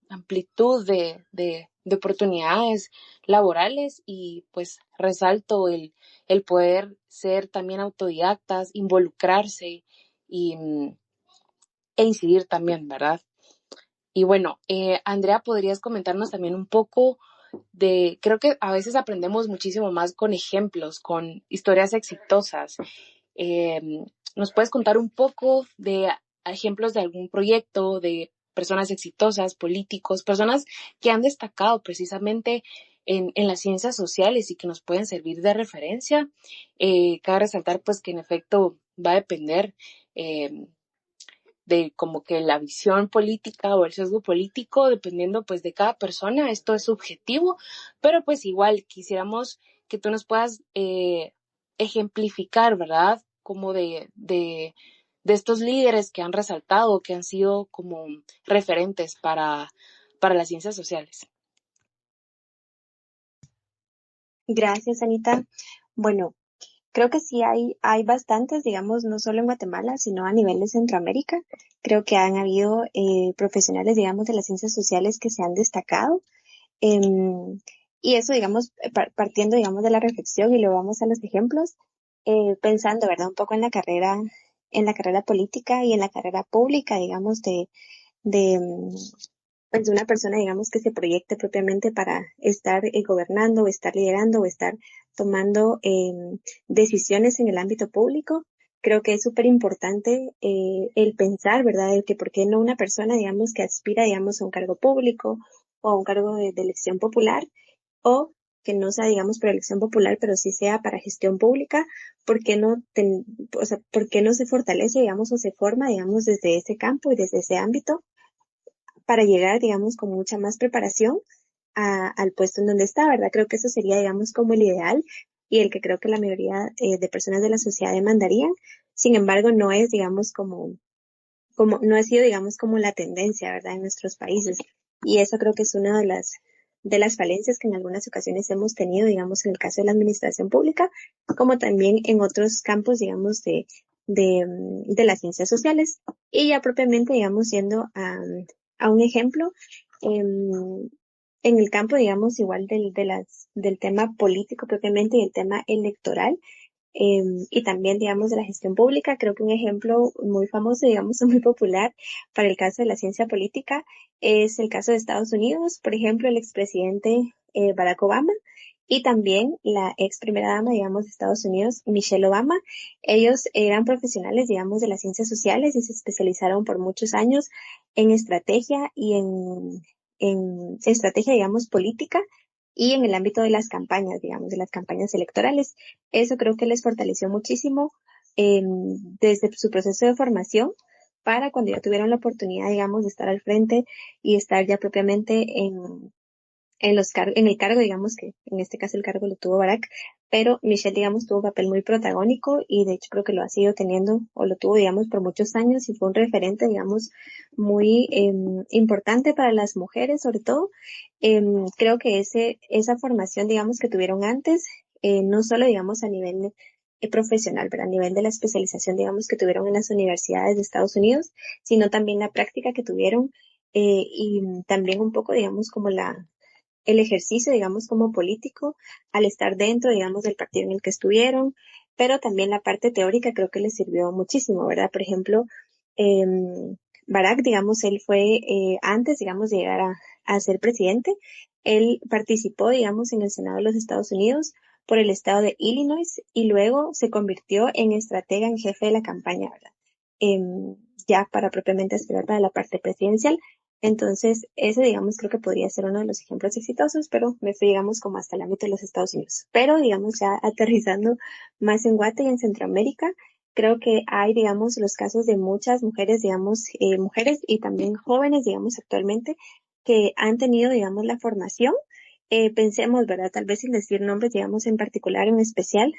amplitud de oportunidades laborales y pues resalto el poder ser también autodidactas, involucrarse y, e incidir también, ¿verdad? Y bueno, Andrea, ¿podrías comentarnos también un poco creo que a veces aprendemos muchísimo más con ejemplos, con historias exitosas? Eh, ¿Nos puedes contar un poco de ejemplos de algún proyecto, de personas exitosas, políticos, personas que han destacado precisamente en las ciencias sociales y que nos pueden servir de referencia? Cabe resaltar pues que en efecto va a depender eh, de como que la visión política o el sesgo político, dependiendo pues de cada persona. Esto es subjetivo, pero pues igual quisiéramos que tú nos puedas ejemplificar, ¿verdad? Como de estos líderes que han resaltado, que han sido como referentes para las ciencias sociales. Gracias, Anita. Bueno, creo que sí hay bastantes, digamos, no solo en Guatemala, sino a nivel de Centroamérica. Creo que han habido profesionales, digamos, de las ciencias sociales que se han destacado. Em, y eso, digamos, partiendo, digamos, de la reflexión y luego vamos a los ejemplos, pensando, ¿verdad? Un poco en la carrera política y en la carrera pública, digamos, de, pues de una persona, digamos, que se proyecte propiamente para estar gobernando o estar liderando o estar tomando decisiones en el ámbito público. Creo que es súper importante el pensar, ¿verdad? El que por qué no una persona, digamos, que aspira, digamos, a un cargo público o a un cargo de elección popular o que no sea, digamos, por elección popular, pero sí sea para gestión pública, ¿por qué no, o sea, por qué no se fortalece, digamos, o se forma, digamos, desde ese campo y desde ese ámbito para llegar, digamos, con mucha más preparación al puesto en donde está, ¿verdad? Creo que eso sería, digamos, como el ideal y el que creo que la mayoría de personas de la sociedad demandarían. Sin embargo, no es, digamos, no ha sido, digamos, como la tendencia, ¿verdad? En nuestros países. Y eso creo que es una de las falencias que en algunas ocasiones hemos tenido, digamos, en el caso de la administración pública, como también en otros campos, digamos, de las ciencias sociales. Y ya propiamente, digamos, yendo a un ejemplo, en el campo, digamos, igual del tema político propiamente y el tema electoral, y también, digamos, de la gestión pública. Creo que un ejemplo muy famoso, digamos, muy popular para el caso de la ciencia política es el caso de Estados Unidos, por ejemplo, el expresidente Barack Obama y también la ex primera dama, digamos, de Estados Unidos, Michelle Obama. Ellos eran profesionales, digamos, de las ciencias sociales y se especializaron por muchos años en estrategia y en estrategia, digamos, política y en el ámbito de las campañas, digamos, de las campañas electorales. Eso creo que les fortaleció muchísimo desde su proceso de formación para cuando ya tuvieron la oportunidad, digamos, de estar al frente y estar ya propiamente en el cargo, digamos que en este caso el cargo lo tuvo Barack, pero Michelle, digamos, tuvo un papel muy protagónico y de hecho creo que lo ha sido teniendo o lo tuvo, digamos, por muchos años y fue un referente, digamos, muy importante para las mujeres, sobre todo. Creo que esa formación, digamos, que tuvieron antes, no solo, digamos, a nivel profesional, pero a nivel de la especialización, digamos, que tuvieron en las universidades de Estados Unidos, sino también la práctica que tuvieron y también un poco, digamos, como el ejercicio, digamos, como político al estar dentro, digamos, del partido en el que estuvieron, pero también la parte teórica creo que les sirvió muchísimo, ¿verdad? Por ejemplo, eh, Barack, digamos, él fue antes, digamos, de llegar a ser presidente, él participó, digamos, en el Senado de los Estados Unidos por el estado de Illinois y luego se convirtió en estratega en jefe de la campaña, ¿verdad? Ya para propiamente aspirar para la parte presidencial. Entonces, ese, digamos, creo que podría ser uno de los ejemplos exitosos, pero me fui, digamos, como hasta el ámbito de los Estados Unidos. Pero, digamos, ya aterrizando más en Guate y en Centroamérica, creo que hay, digamos, los casos de muchas mujeres, digamos, mujeres y también jóvenes, digamos, actualmente, que han tenido, digamos, la formación. Pensemos, ¿verdad? Tal vez sin decir nombres, digamos, en particular, en especial,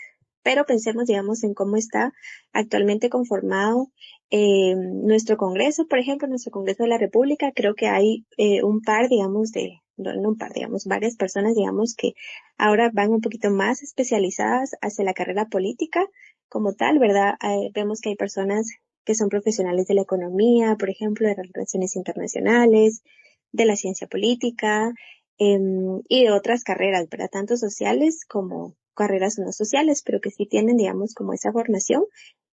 pero pensemos, digamos, en cómo está actualmente conformado nuestro Congreso, por ejemplo, nuestro Congreso de la República. Creo que hay un par, digamos, no un par, digamos, varias personas, digamos, que ahora van un poquito más especializadas hacia la carrera política como tal, ¿verdad? Vemos que hay personas que son profesionales de la economía, por ejemplo, de las relaciones internacionales, de la ciencia política, y de otras carreras, ¿verdad? Tanto sociales como carreras no sociales, pero que sí tienen, digamos, como esa formación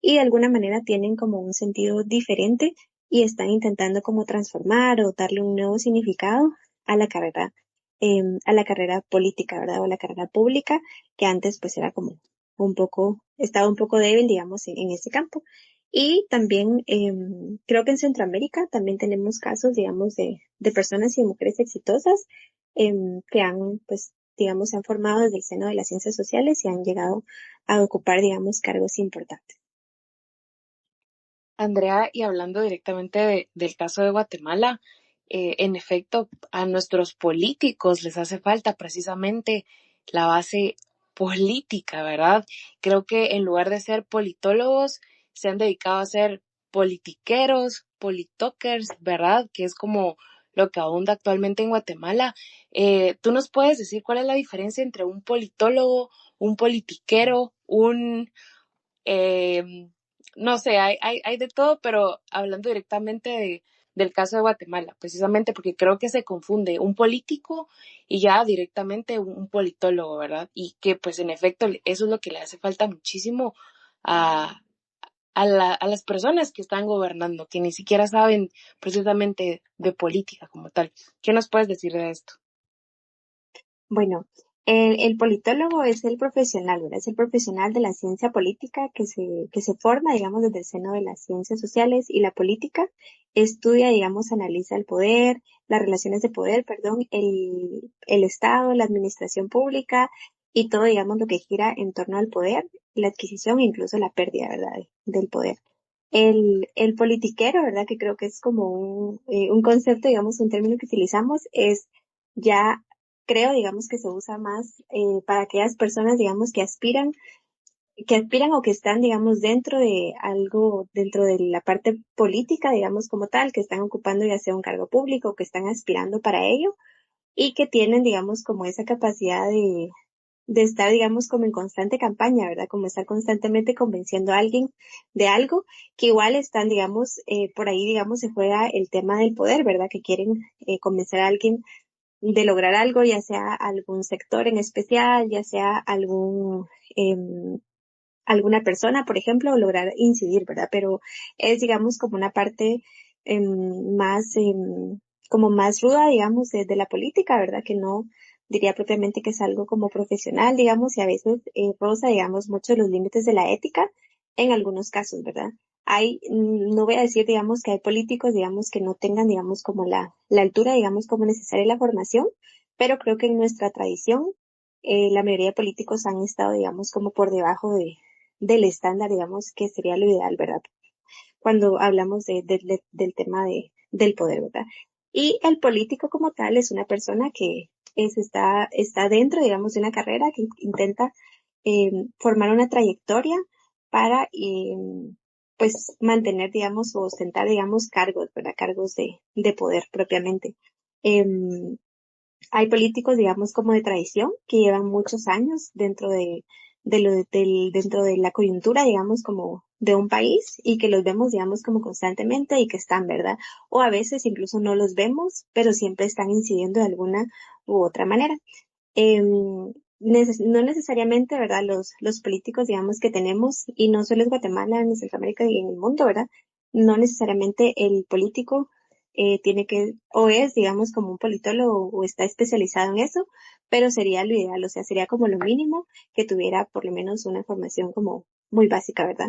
y de alguna manera tienen como un sentido diferente y están intentando como transformar o darle un nuevo significado a la carrera política, ¿verdad? O a la carrera pública, que antes pues era como estaba un poco débil, digamos, en ese campo. Y también creo que en Centroamérica también tenemos casos, digamos, de personas y de mujeres exitosas que han, pues, digamos, se han formado desde el seno de las ciencias sociales y han llegado a ocupar, digamos, cargos importantes. Andrea, y hablando directamente del caso de Guatemala, en efecto, a nuestros políticos les hace falta precisamente la base política, ¿verdad? Creo que en lugar de ser politólogos, se han dedicado a ser politiqueros, politokers, ¿verdad? Que es como lo que abunda actualmente en Guatemala. ¿Tú nos puedes decir cuál es la diferencia entre un politólogo, un politiquero, eh, no sé, hay de todo, pero hablando directamente del caso de Guatemala, precisamente porque creo que se confunde un político y ya directamente un politólogo, ¿verdad? Y que pues en efecto eso es lo que le hace falta muchísimo a, a las personas que están gobernando, que ni siquiera saben precisamente de política como tal. ¿Qué nos puedes decir de esto? Bueno, el politólogo es el profesional, ¿verdad? Es el profesional de la ciencia política que se forma, digamos, desde el seno de las ciencias sociales y la política. Estudia, digamos, analiza el poder, las relaciones de poder, perdón, el Estado, la administración pública y todo, digamos, lo que gira en torno al poder, la adquisición e incluso la pérdida, ¿verdad? Del poder. El politiquero, ¿verdad? Que creo que es como un concepto, digamos, un término que utilizamos, es ya, creo, digamos, que se usa más para aquellas personas, digamos, que aspiran o que están, digamos, dentro de algo, dentro de la parte política, digamos, como tal, que están ocupando ya sea un cargo público, que están aspirando para ello y que tienen, digamos, como esa capacidad de estar, digamos, como en constante campaña, ¿verdad? Como estar constantemente convenciendo a alguien de algo, que igual están, digamos, por ahí, digamos, se juega el tema del poder, ¿verdad? Que quieren convencer a alguien de lograr algo, ya sea algún sector en especial, ya sea em, alguna persona, por ejemplo, o lograr incidir, ¿verdad? Pero es, digamos, como una parte más, como más ruda, digamos, de la política, ¿verdad? Que no diría propiamente que es algo como profesional, digamos, y a veces roza, digamos, mucho los límites de la ética en algunos casos, ¿verdad? No voy a decir, digamos, que hay políticos, digamos, que no tengan, digamos, como la altura, digamos, como necesaria la formación, pero creo que en nuestra tradición, la mayoría de políticos han estado, digamos, como por debajo del estándar, digamos, que sería lo ideal, ¿verdad? Cuando hablamos del tema del poder, ¿verdad? Y el político como tal es una persona que está dentro, digamos, de una carrera que intenta formar una trayectoria para, pues, mantener, digamos, o ostentar, digamos, cargos, ¿verdad? Cargos de poder propiamente. Em, Hay políticos, digamos, como de tradición, que llevan muchos años dentro de la coyuntura, digamos, como de un país y que los vemos, digamos, como constantemente y que están, ¿verdad? O a veces incluso no los vemos, pero siempre están incidiendo de alguna u otra manera. No necesariamente, ¿verdad? Los políticos, digamos, que tenemos, y no solo en Guatemala, en Centroamérica y en el mundo, ¿verdad? No necesariamente el político tiene que, o es, digamos, como un politólogo o está especializado en eso, pero sería lo ideal, o sea, sería como lo mínimo que tuviera por lo menos una formación como muy básica, ¿verdad?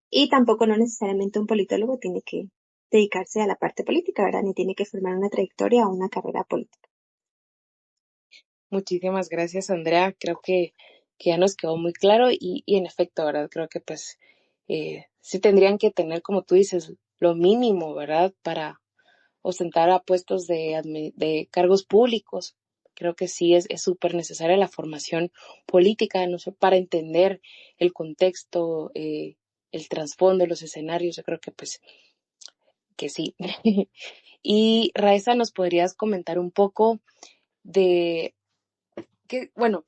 Y tampoco no necesariamente un politólogo tiene que dedicarse a la parte política, ¿verdad? Ni tiene que formar una trayectoria o una carrera política. Muchísimas gracias, Andrea. Creo que ya nos quedó muy claro y en efecto, ¿verdad? Creo que pues sí tendrían que tener, como tú dices, lo mínimo, ¿verdad? Para ostentar a puestos de cargos públicos. Creo que sí es súper necesaria la formación política, no sé, para entender el contexto, el trasfondo, los escenarios. Yo creo que pues que sí. Y Raiza, ¿nos podrías comentar un poco de qué, bueno,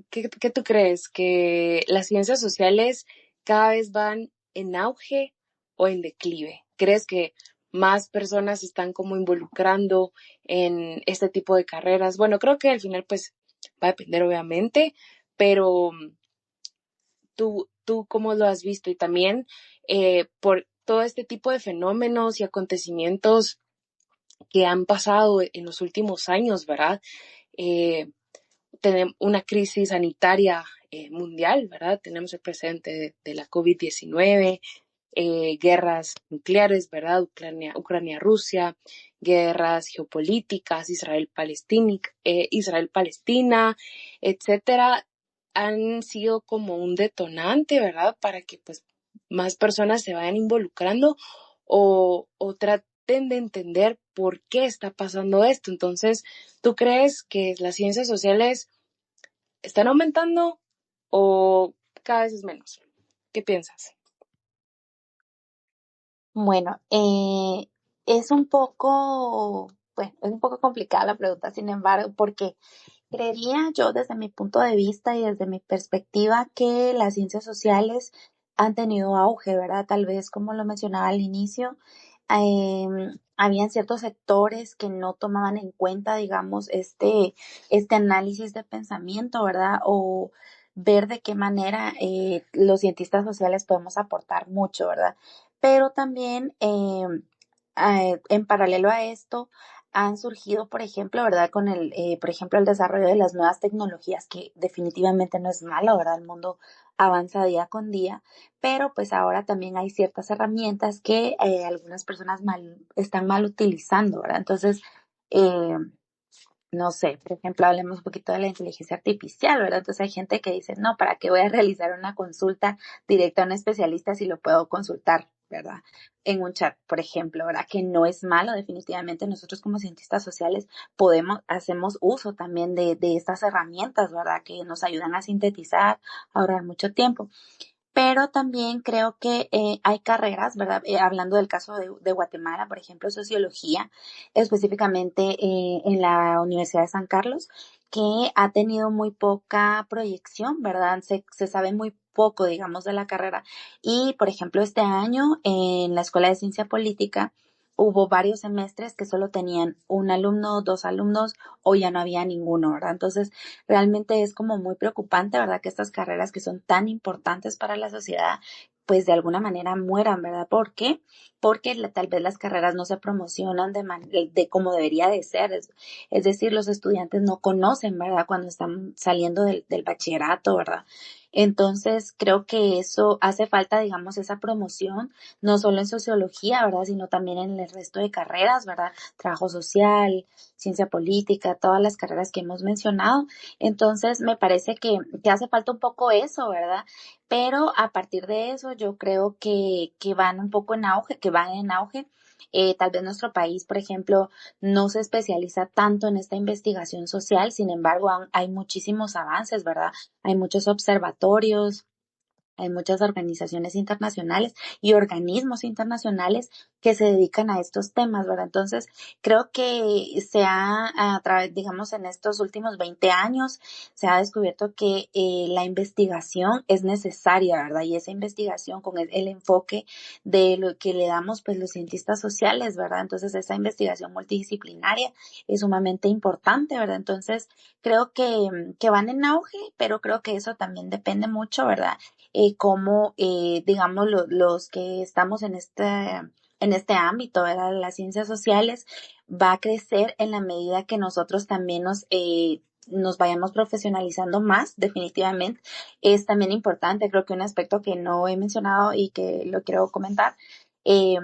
qué tú crees? ¿Que las ciencias sociales cada vez van en auge o en declive? ¿Crees que más personas se están como involucrando en este tipo de carreras? Bueno, creo que al final pues va a depender obviamente, pero tú cómo lo has visto y también por todo este tipo de fenómenos y acontecimientos que han pasado en los últimos años, ¿verdad? Eh, Tenemos una crisis sanitaria mundial, ¿verdad? Tenemos el presente de la COVID-19, guerras nucleares, ¿verdad? Ucrania-Rusia, guerras geopolíticas, Israel-Palestina, etcétera, han sido como un detonante, ¿verdad? Para que pues más personas se vayan involucrando o traten de entender por qué está pasando esto. Entonces, ¿tú crees que las ciencias sociales están aumentando o cada vez es menos? ¿Qué piensas? Bueno, es un poco complicada la pregunta, sin embargo, porque creería yo desde mi punto de vista y desde mi perspectiva que las ciencias sociales han tenido auge, ¿verdad? Tal vez como lo mencionaba al inicio, habían ciertos sectores que no tomaban en cuenta, digamos, este análisis de pensamiento, ¿verdad? O ver de qué manera los cientistas sociales podemos aportar mucho, ¿verdad? Pero también en paralelo a esto han surgido, por ejemplo, ¿verdad? Por ejemplo, el desarrollo de las nuevas tecnologías, que definitivamente no es malo, ¿verdad? El mundo avanza día con día, pero pues ahora también hay ciertas herramientas que algunas personas están mal utilizando, ¿verdad? Entonces, eh, no sé, por ejemplo, hablemos un poquito de la inteligencia artificial, ¿verdad? Entonces hay gente que dice, no, ¿para qué voy a realizar una consulta directa a un especialista si lo puedo consultar, ¿verdad? En un chat, por ejemplo, ¿verdad? Que no es malo, definitivamente nosotros como cientistas sociales hacemos uso también de estas herramientas, ¿verdad? Que nos ayudan a sintetizar, a ahorrar mucho tiempo, pero también creo que hay carreras, ¿verdad? Hablando del caso de Guatemala, por ejemplo, sociología, específicamente en la Universidad de San Carlos, que ha tenido muy poca proyección, ¿verdad? Se sabe muy poco, digamos, de la carrera. Y, por ejemplo, este año en la Escuela de Ciencia Política hubo varios semestres que solo tenían un alumno, dos alumnos, o ya no había ninguno, ¿verdad? Entonces, realmente es como muy preocupante, ¿verdad? Que estas carreras que son tan importantes para la sociedad, pues de alguna manera mueran, ¿verdad? ¿Por qué? Porque tal vez las carreras no se promocionan de como debería de ser. Es decir, los estudiantes no conocen, ¿verdad? Cuando están saliendo del bachillerato, ¿verdad? Entonces, creo que eso hace falta, digamos, esa promoción, no solo en sociología, ¿verdad? Sino también en el resto de carreras, ¿verdad? Trabajo social, ciencia política, todas las carreras que hemos mencionado. Entonces, me parece que hace falta un poco eso, ¿verdad? Pero a partir de eso, yo creo que van un poco en auge, que van en auge. Tal vez nuestro país, por ejemplo, no se especializa tanto en esta investigación social, sin embargo, hay muchísimos avances, ¿verdad? Hay muchos observatorios, hay muchas organizaciones internacionales y organismos internacionales que se dedican a estos temas, ¿verdad? Entonces, creo que a través, digamos, en estos últimos 20 años, se ha descubierto que la investigación es necesaria, ¿verdad? Y esa investigación con el enfoque de lo que le damos, pues, los cientistas sociales, ¿verdad? Entonces, esa investigación multidisciplinaria es sumamente importante, ¿verdad? Entonces, creo que van en auge, pero creo que eso también depende mucho, ¿verdad? Cómo, digamos, los que estamos en este ámbito, ¿verdad? Las ciencias sociales va a crecer en la medida que nosotros también nos vayamos profesionalizando más, definitivamente. Es también importante, creo que un aspecto que no he mencionado y que lo quiero comentar, eh,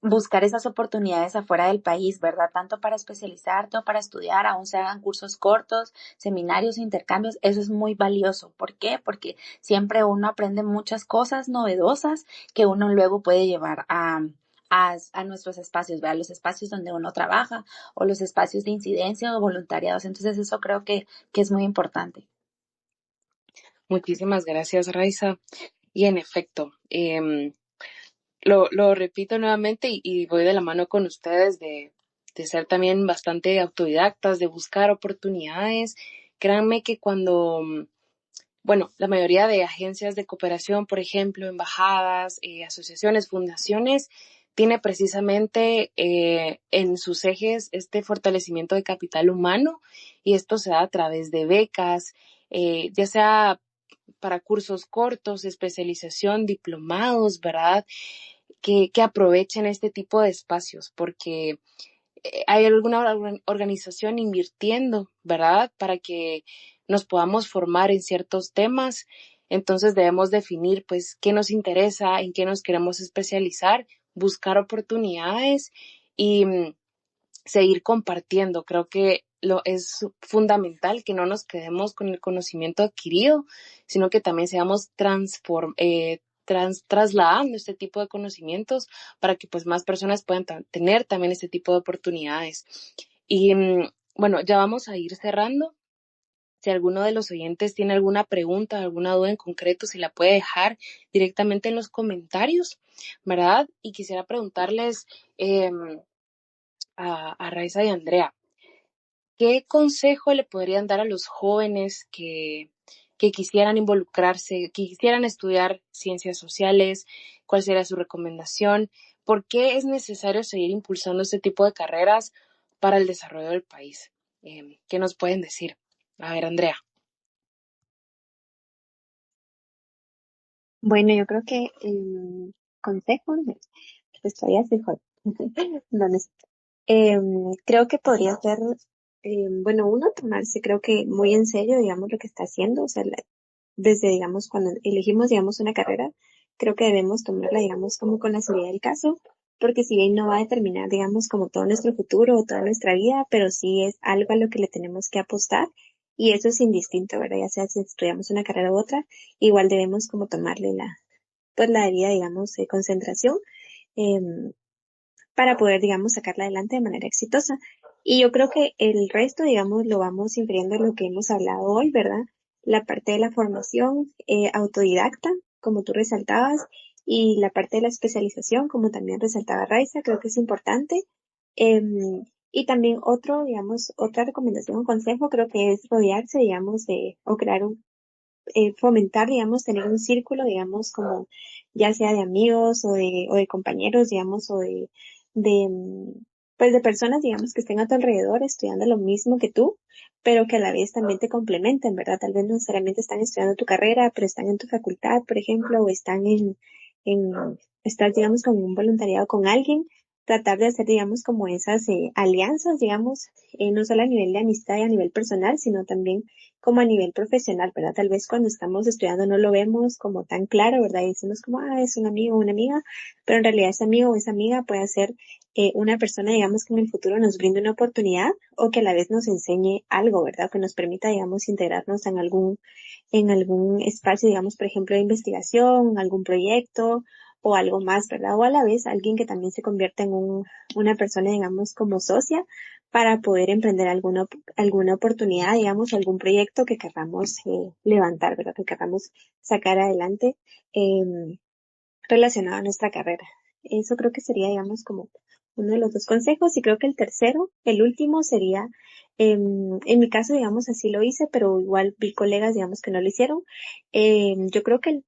buscar esas oportunidades afuera del país, ¿verdad? Tanto para especializarte o para estudiar, aún se hagan cursos cortos, seminarios, intercambios, eso es muy valioso. ¿Por qué? Porque siempre uno aprende muchas cosas novedosas que uno luego puede llevar a nuestros espacios, ¿verdad? Los espacios donde uno trabaja o los espacios de incidencia o voluntariados. Entonces eso creo que es muy importante. Muchísimas gracias, Raiza. Y en efecto, lo repito nuevamente y voy de la mano con ustedes de ser también bastante autodidactas, de buscar oportunidades. Créanme que bueno, la mayoría de agencias de cooperación, por ejemplo, embajadas, asociaciones, fundaciones, tiene precisamente en sus ejes este fortalecimiento de capital humano y esto se da a través de becas, ya sea para cursos cortos, especialización, diplomados, ¿verdad? Que aprovechen este tipo de espacios porque hay alguna organización invirtiendo, ¿verdad? Para que nos podamos formar en ciertos temas. Entonces debemos definir, pues, qué nos interesa, en qué nos queremos especializar, buscar oportunidades y seguir compartiendo. Creo que es fundamental que no nos quedemos con el conocimiento adquirido, sino que también seamos trasladando este tipo de conocimientos para que pues más personas puedan tener también este tipo de oportunidades. Y bueno, ya vamos a ir cerrando. Si alguno de los oyentes tiene alguna pregunta, alguna duda en concreto, se la puede dejar directamente en los comentarios, ¿verdad? Y quisiera preguntarles a Raiza y Andrea, ¿qué consejo le podrían dar a los jóvenes que quisieran involucrarse, que quisieran estudiar ciencias sociales? ¿Cuál sería su recomendación? ¿Por qué es necesario seguir impulsando este tipo de carreras para el desarrollo del país? ¿Qué nos pueden decir? A ver, Andrea. Bueno, yo creo que consejo, estoy así, joder. No necesito. Creo que podría ser, bueno, uno tomarse, creo que muy en serio, digamos, lo que está haciendo, o sea, desde, digamos, cuando elegimos, digamos, una carrera, creo que debemos tomarla, digamos, como con la seriedad del caso, porque si bien no va a determinar, digamos, como todo nuestro futuro o toda nuestra vida, pero sí es algo a lo que le tenemos que apostar, y eso es indistinto, ¿verdad? Ya sea si estudiamos una carrera u otra, igual debemos como tomarle pues la debida, digamos, concentración. em, para poder, digamos, sacarla adelante de manera exitosa. Y yo creo que el resto, digamos, lo vamos infiriendo en lo que hemos hablado hoy, ¿verdad? La parte de la formación autodidacta, como tú resaltabas, y la parte de la especialización, como también resaltaba Raiza, creo que es importante. Y también digamos, otra recomendación o consejo creo que es rodearse, digamos, o crear fomentar, digamos, tener un círculo, digamos, como ya sea de amigos o de compañeros, digamos, de, mm, pues de personas, digamos, que estén a tu alrededor estudiando lo mismo que tú, pero que a la vez también te complementen, ¿verdad? Tal vez no necesariamente están estudiando tu carrera, pero están en tu facultad, por ejemplo, o están en, estás, digamos, con un voluntariado con alguien, tratar de hacer, digamos, como esas alianzas, digamos, no solo a nivel de amistad y a nivel personal, sino también como a nivel profesional, ¿verdad? Tal vez cuando estamos estudiando no lo vemos como tan claro, ¿verdad? Y decimos como, es un amigo o una amiga, pero en realidad ese amigo o esa amiga puede ser una persona, digamos, que en el futuro nos brinde una oportunidad o que a la vez nos enseñe algo, ¿verdad? Que nos permita, digamos, integrarnos en algún espacio, digamos, por ejemplo, de investigación, algún proyecto o algo más, ¿verdad? O a la vez alguien que también se convierta en una persona, digamos, como socia para poder emprender alguna oportunidad, digamos, algún proyecto que queramos levantar, ¿verdad? Que queramos sacar adelante relacionado a nuestra carrera. Eso creo que sería, digamos, como uno de los dos consejos. Y creo que el tercero, el último, sería, en mi caso, digamos, así lo hice, pero igual vi colegas, digamos, que no lo hicieron. Yo creo que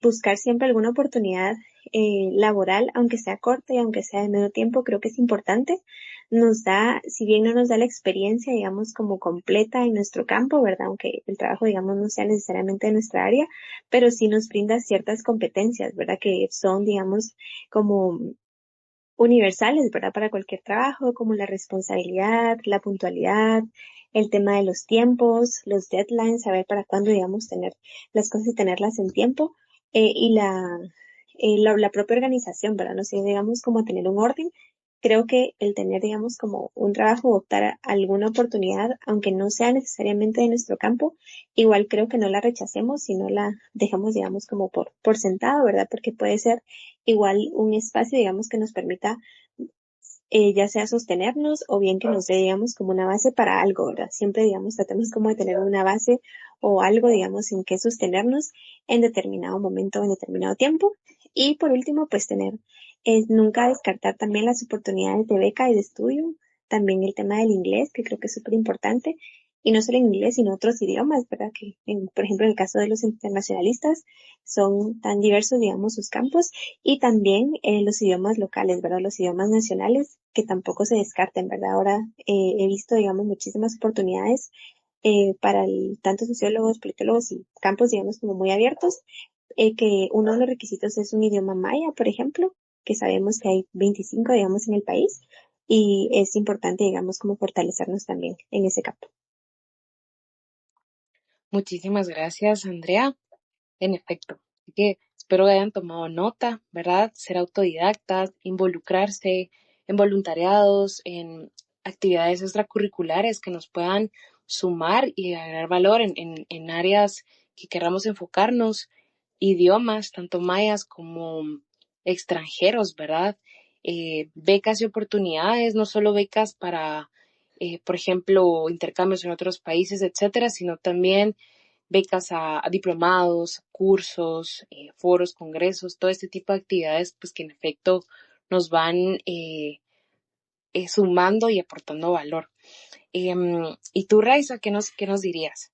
buscar siempre alguna oportunidad laboral, aunque sea corta y aunque sea de medio tiempo, creo que es importante. Nos da, si bien no nos da la experiencia, digamos, como completa en nuestro campo, ¿verdad? Aunque el trabajo, digamos, no sea necesariamente de nuestra área, pero sí nos brinda ciertas competencias, ¿verdad? Que son, digamos, como universales, ¿verdad? Para cualquier trabajo, como la responsabilidad, la puntualidad, el tema de los tiempos, los deadlines, saber para cuándo, digamos, tener las cosas y tenerlas en tiempo, y la propia organización, ¿verdad? No sé, digamos, como tener un orden. Creo que el tener, digamos, como un trabajo o optar a alguna oportunidad, aunque no sea necesariamente de nuestro campo, igual creo que no la rechacemos, sino la dejamos, digamos, como por sentado, ¿verdad? Porque puede ser igual un espacio, digamos, que nos permita ya sea sostenernos o bien que nos dé, digamos, como una base para algo, ¿verdad? Siempre, digamos, tratemos como de tener una base o algo, digamos, en que sostenernos en determinado momento o en determinado tiempo. Y por último, pues tener, nunca descartar también las oportunidades de beca y de estudio, también el tema del inglés, que creo que es súper importante, y no solo en inglés, sino otros idiomas, ¿verdad? Que, por ejemplo, en el caso de los internacionalistas, son tan diversos, digamos, sus campos y también los idiomas locales, ¿verdad? Los idiomas nacionales que tampoco se descarten, ¿verdad? Ahora he visto, digamos, muchísimas oportunidades para tanto sociólogos, politólogos y campos, digamos, como muy abiertos, que uno de los requisitos es un idioma maya, por ejemplo, que sabemos que hay 25, digamos, en el país y es importante, digamos, como fortalecernos también en ese campo. Muchísimas gracias, Andrea. En efecto, así que espero que hayan tomado nota, ¿verdad? Ser autodidactas, involucrarse en voluntariados, en actividades extracurriculares que nos puedan sumar y agregar valor en áreas que queramos enfocarnos, idiomas, tanto mayas como extranjeros, ¿verdad? Becas y oportunidades, no solo becas para, por ejemplo, intercambios en otros países, etcétera, sino también becas a diplomados, cursos, foros, congresos, todo este tipo de actividades, pues que en efecto nos van sumando y aportando valor. ¿Y tú, Raiza, qué nos dirías?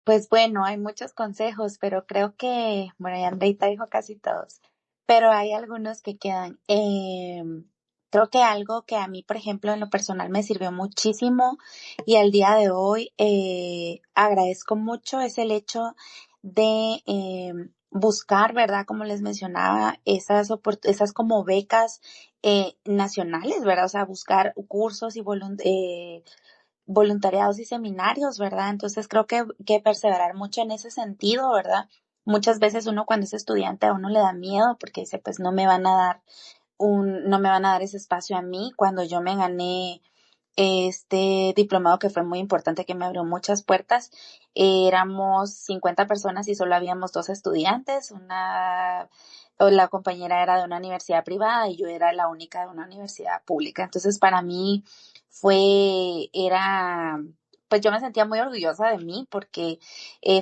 Pues bueno, hay muchos consejos, pero creo que, bueno, ya Andreita dijo casi todos, pero hay algunos que quedan. Creo que algo que a mí, por ejemplo, en lo personal me sirvió muchísimo y al día de hoy agradezco mucho es el hecho de buscar, ¿verdad? Como les mencionaba, esas como becas nacionales, ¿verdad? O sea, buscar cursos y voluntariados y seminarios, ¿verdad? Entonces creo que perseverar mucho en ese sentido, ¿verdad? Muchas veces uno cuando es estudiante a uno le da miedo porque dice, pues no me van a dar ese espacio a mí cuando yo me gané este diplomado que fue muy importante, que me abrió muchas puertas. Éramos 50 personas y solo habíamos dos estudiantes, o la compañera era de una universidad privada y yo era la única de una universidad pública. Entonces para mí era, pues yo me sentía muy orgullosa de mí porque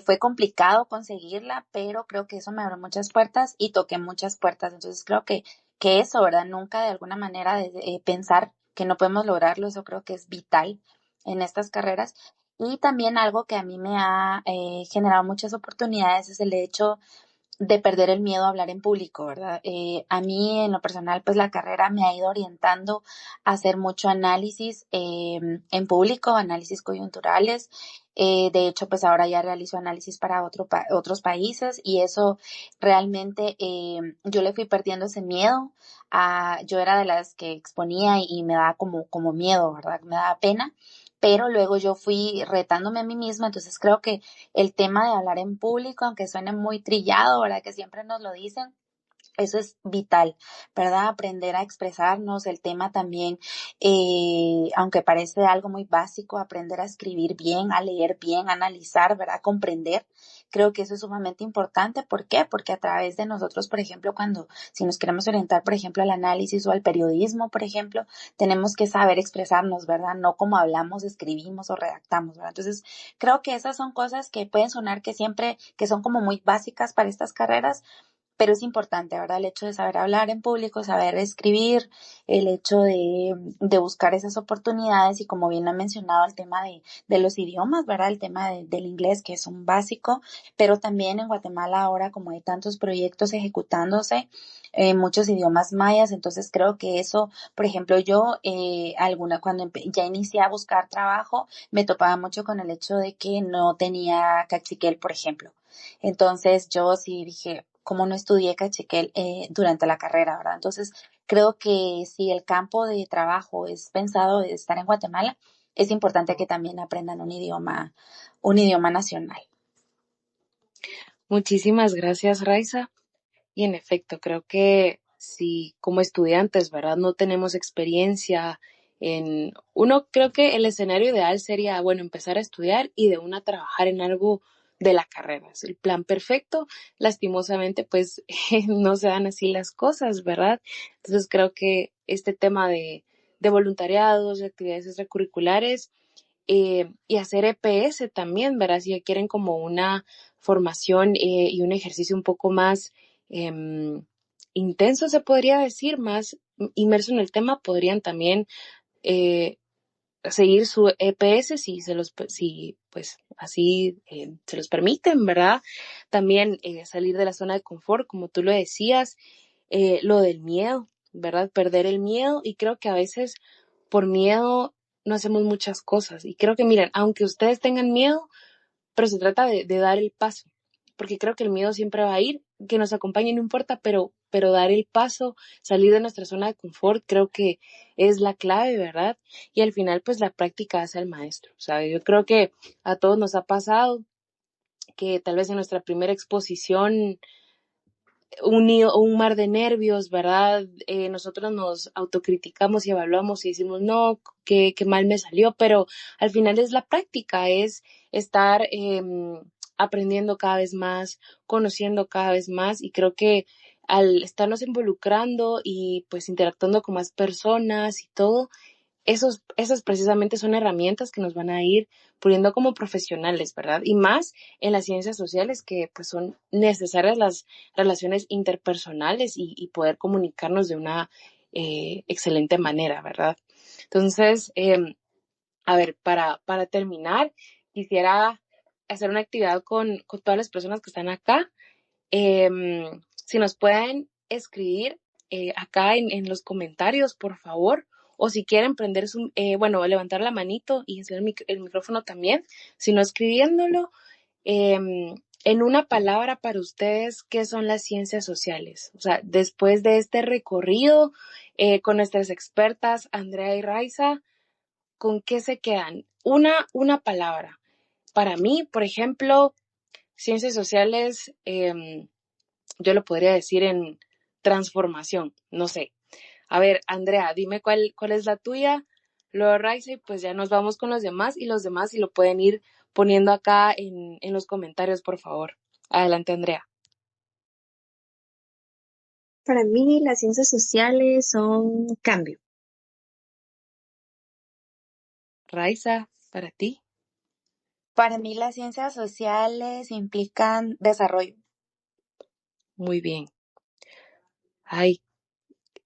fue complicado conseguirla, pero creo que eso me abrió muchas puertas y toqué muchas puertas. Entonces creo que eso, ¿verdad? Nunca de alguna manera pensar que no podemos lograrlo, eso creo que es vital en estas carreras. Y también algo que a mí me ha generado muchas oportunidades es el hecho de perder el miedo a hablar en público, ¿verdad? A mí en lo personal, pues la carrera me ha ido orientando a hacer mucho análisis en público, análisis coyunturales. De hecho, pues ahora ya realizo análisis para otros países y eso realmente yo le fui perdiendo ese miedo. Yo era de las que exponía y me daba como miedo, ¿verdad? Me daba pena. Pero luego yo fui retándome a mí misma, entonces creo que el tema de hablar en público, aunque suene muy trillado, ¿verdad? Que siempre nos lo dicen, Eso es vital, ¿verdad? Aprender a expresarnos, el tema también, aunque parece algo muy básico, aprender a escribir bien, a leer bien, a analizar, ¿verdad? Comprender. Creo que eso es sumamente importante. ¿Por qué? Porque a través de nosotros, por ejemplo, si nos queremos orientar, por ejemplo, al análisis o al periodismo, por ejemplo, tenemos que saber expresarnos, ¿verdad? No como hablamos, escribimos o redactamos, ¿verdad? Entonces, creo que esas son cosas que pueden sonar que son como muy básicas para estas carreras, pero es importante, ¿verdad? El hecho de saber hablar en público, saber escribir, el hecho de buscar esas oportunidades y como bien ha mencionado el tema de los idiomas, ¿verdad? El tema del inglés, que es un básico, pero también en Guatemala ahora como hay tantos proyectos ejecutándose, muchos idiomas mayas, entonces creo que eso, por ejemplo, yo cuando ya inicié a buscar trabajo, me topaba mucho con el hecho de que no tenía cachiquel, por ejemplo. Entonces yo sí dije, como no estudié cachiquel durante la carrera, ¿verdad? Entonces creo que si el campo de trabajo es pensado de estar en Guatemala, es importante que también aprendan un idioma nacional. Muchísimas gracias, Raiza. Y en efecto, creo que si como estudiantes, ¿verdad? No tenemos experiencia creo que el escenario ideal sería, bueno, empezar a estudiar y de una trabajar en algo de la carrera. Es el plan perfecto. Lastimosamente, pues no se dan así las cosas, ¿verdad? Entonces creo que este tema de voluntariados, de actividades extracurriculares, y hacer EPS también, ¿verdad? Si ya quieren como una formación y un ejercicio un poco más eh, intenso, se podría decir, más inmerso en el tema, podrían también eh, seguir su EPS si pues así se los permiten, ¿verdad? También salir de la zona de confort, como tú lo decías, lo del miedo, ¿verdad? Perder el miedo y creo que a veces por miedo no hacemos muchas cosas y creo que miren, aunque ustedes tengan miedo, pero se trata de dar el paso, porque creo que el miedo siempre va a ir, que nos acompañe no importa, pero dar el paso, salir de nuestra zona de confort, creo que es la clave, ¿verdad? Y al final, pues la práctica hace al maestro, o sea, yo creo que a todos nos ha pasado que tal vez en nuestra primera exposición un mar de nervios, ¿verdad? Nosotros nos autocriticamos y evaluamos y decimos, no, qué mal me salió, pero al final es la práctica, es estar aprendiendo cada vez más, conociendo cada vez más y creo que al estarnos involucrando y pues interactuando con más personas y todo, esas precisamente son herramientas que nos van a ir poniendo como profesionales, ¿verdad? Y más en las ciencias sociales que pues son necesarias las relaciones interpersonales y poder comunicarnos de una excelente manera, ¿verdad? Entonces, a ver, para terminar, quisiera hacer una actividad con todas las personas que están acá. Si nos pueden escribir acá en los comentarios, por favor, o si quieren bueno, levantar la manito y encender el micrófono también, si no escribiéndolo, en una palabra para ustedes, ¿qué son las ciencias sociales? O sea, después de este recorrido con nuestras expertas, Andrea y Raiza, ¿con qué se quedan? Una palabra. Para mí, por ejemplo, ciencias sociales, yo lo podría decir en transformación, no sé. A ver, Andrea, dime cuál es la tuya, luego Raiza, y pues ya nos vamos con los demás, y los demás si lo pueden ir poniendo acá en los comentarios, por favor. Adelante, Andrea. Para mí, las ciencias sociales son cambio. Raiza, para ti. Para mí las ciencias sociales implican desarrollo. Muy bien. Ay,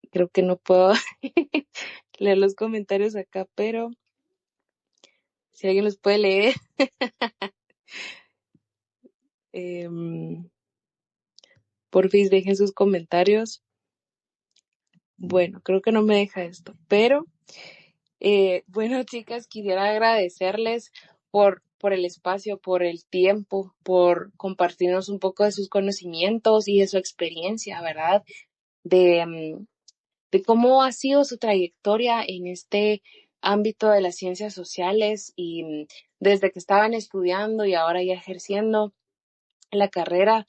creo que no puedo leer los comentarios acá, pero si alguien los puede leer, porfis dejen sus comentarios. Bueno, creo que no me deja esto, pero bueno, chicas, quisiera agradecerles por el espacio, por el tiempo, por compartirnos un poco de sus conocimientos y de su experiencia, ¿verdad? De, de cómo ha sido su trayectoria en este ámbito de las ciencias sociales y desde que estaban estudiando y ahora ya ejerciendo la carrera,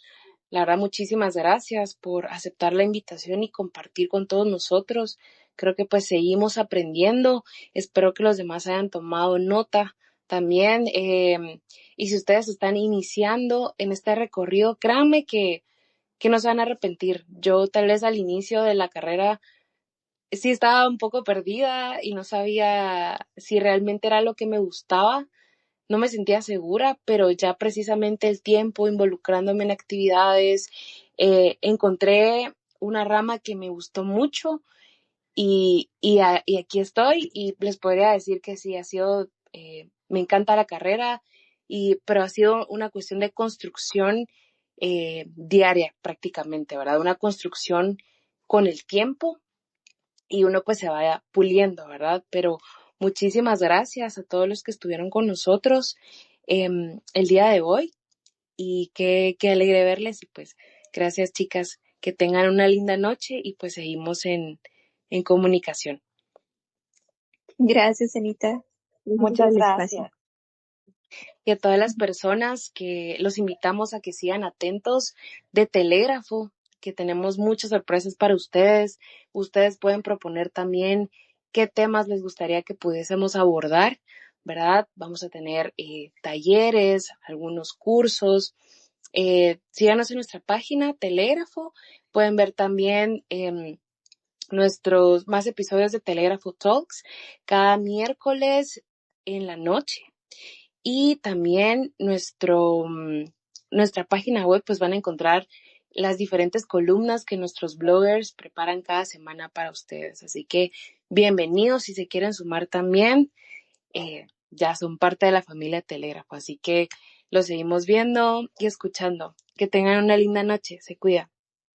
La verdad, muchísimas gracias por aceptar la invitación y compartir con todos nosotros. Creo que pues seguimos aprendiendo. Espero que los demás hayan tomado nota también. Y si ustedes están iniciando en este recorrido, créanme que no se van a arrepentir. Yo tal vez al inicio de la carrera sí estaba un poco perdida y no sabía si realmente era lo que me gustaba. No me sentía segura, pero ya precisamente el tiempo involucrándome en actividades, encontré una rama que me gustó mucho y aquí estoy y les podría decir que sí, ha sido, me encanta la carrera, pero ha sido una cuestión de construcción diaria prácticamente, ¿verdad? Una construcción con el tiempo y uno pues se vaya puliendo, ¿verdad? Pero muchísimas gracias a todos los que estuvieron con nosotros el día de hoy y qué alegre verles y pues gracias chicas, que tengan una linda noche y pues seguimos en comunicación. Gracias, Anita. Gracias por Muchas el espacio. gracias. Y a todas las personas que los invitamos a que sigan atentos de Telégrafo, que tenemos muchas sorpresas para ustedes. Ustedes pueden proponer también qué temas les gustaría que pudiésemos abordar, ¿verdad? Vamos a tener talleres, algunos cursos. Síganos en nuestra página Telégrafo. Pueden ver también nuestros más episodios de Telégrafo Talks cada miércoles en la noche. Y también nuestra página web, pues van a encontrar las diferentes columnas que nuestros bloggers preparan cada semana para ustedes. Así que bienvenidos si se quieren sumar también. Ya son parte de la familia Telégrafo. Así que los seguimos viendo y escuchando. Que tengan una linda noche. Se cuida.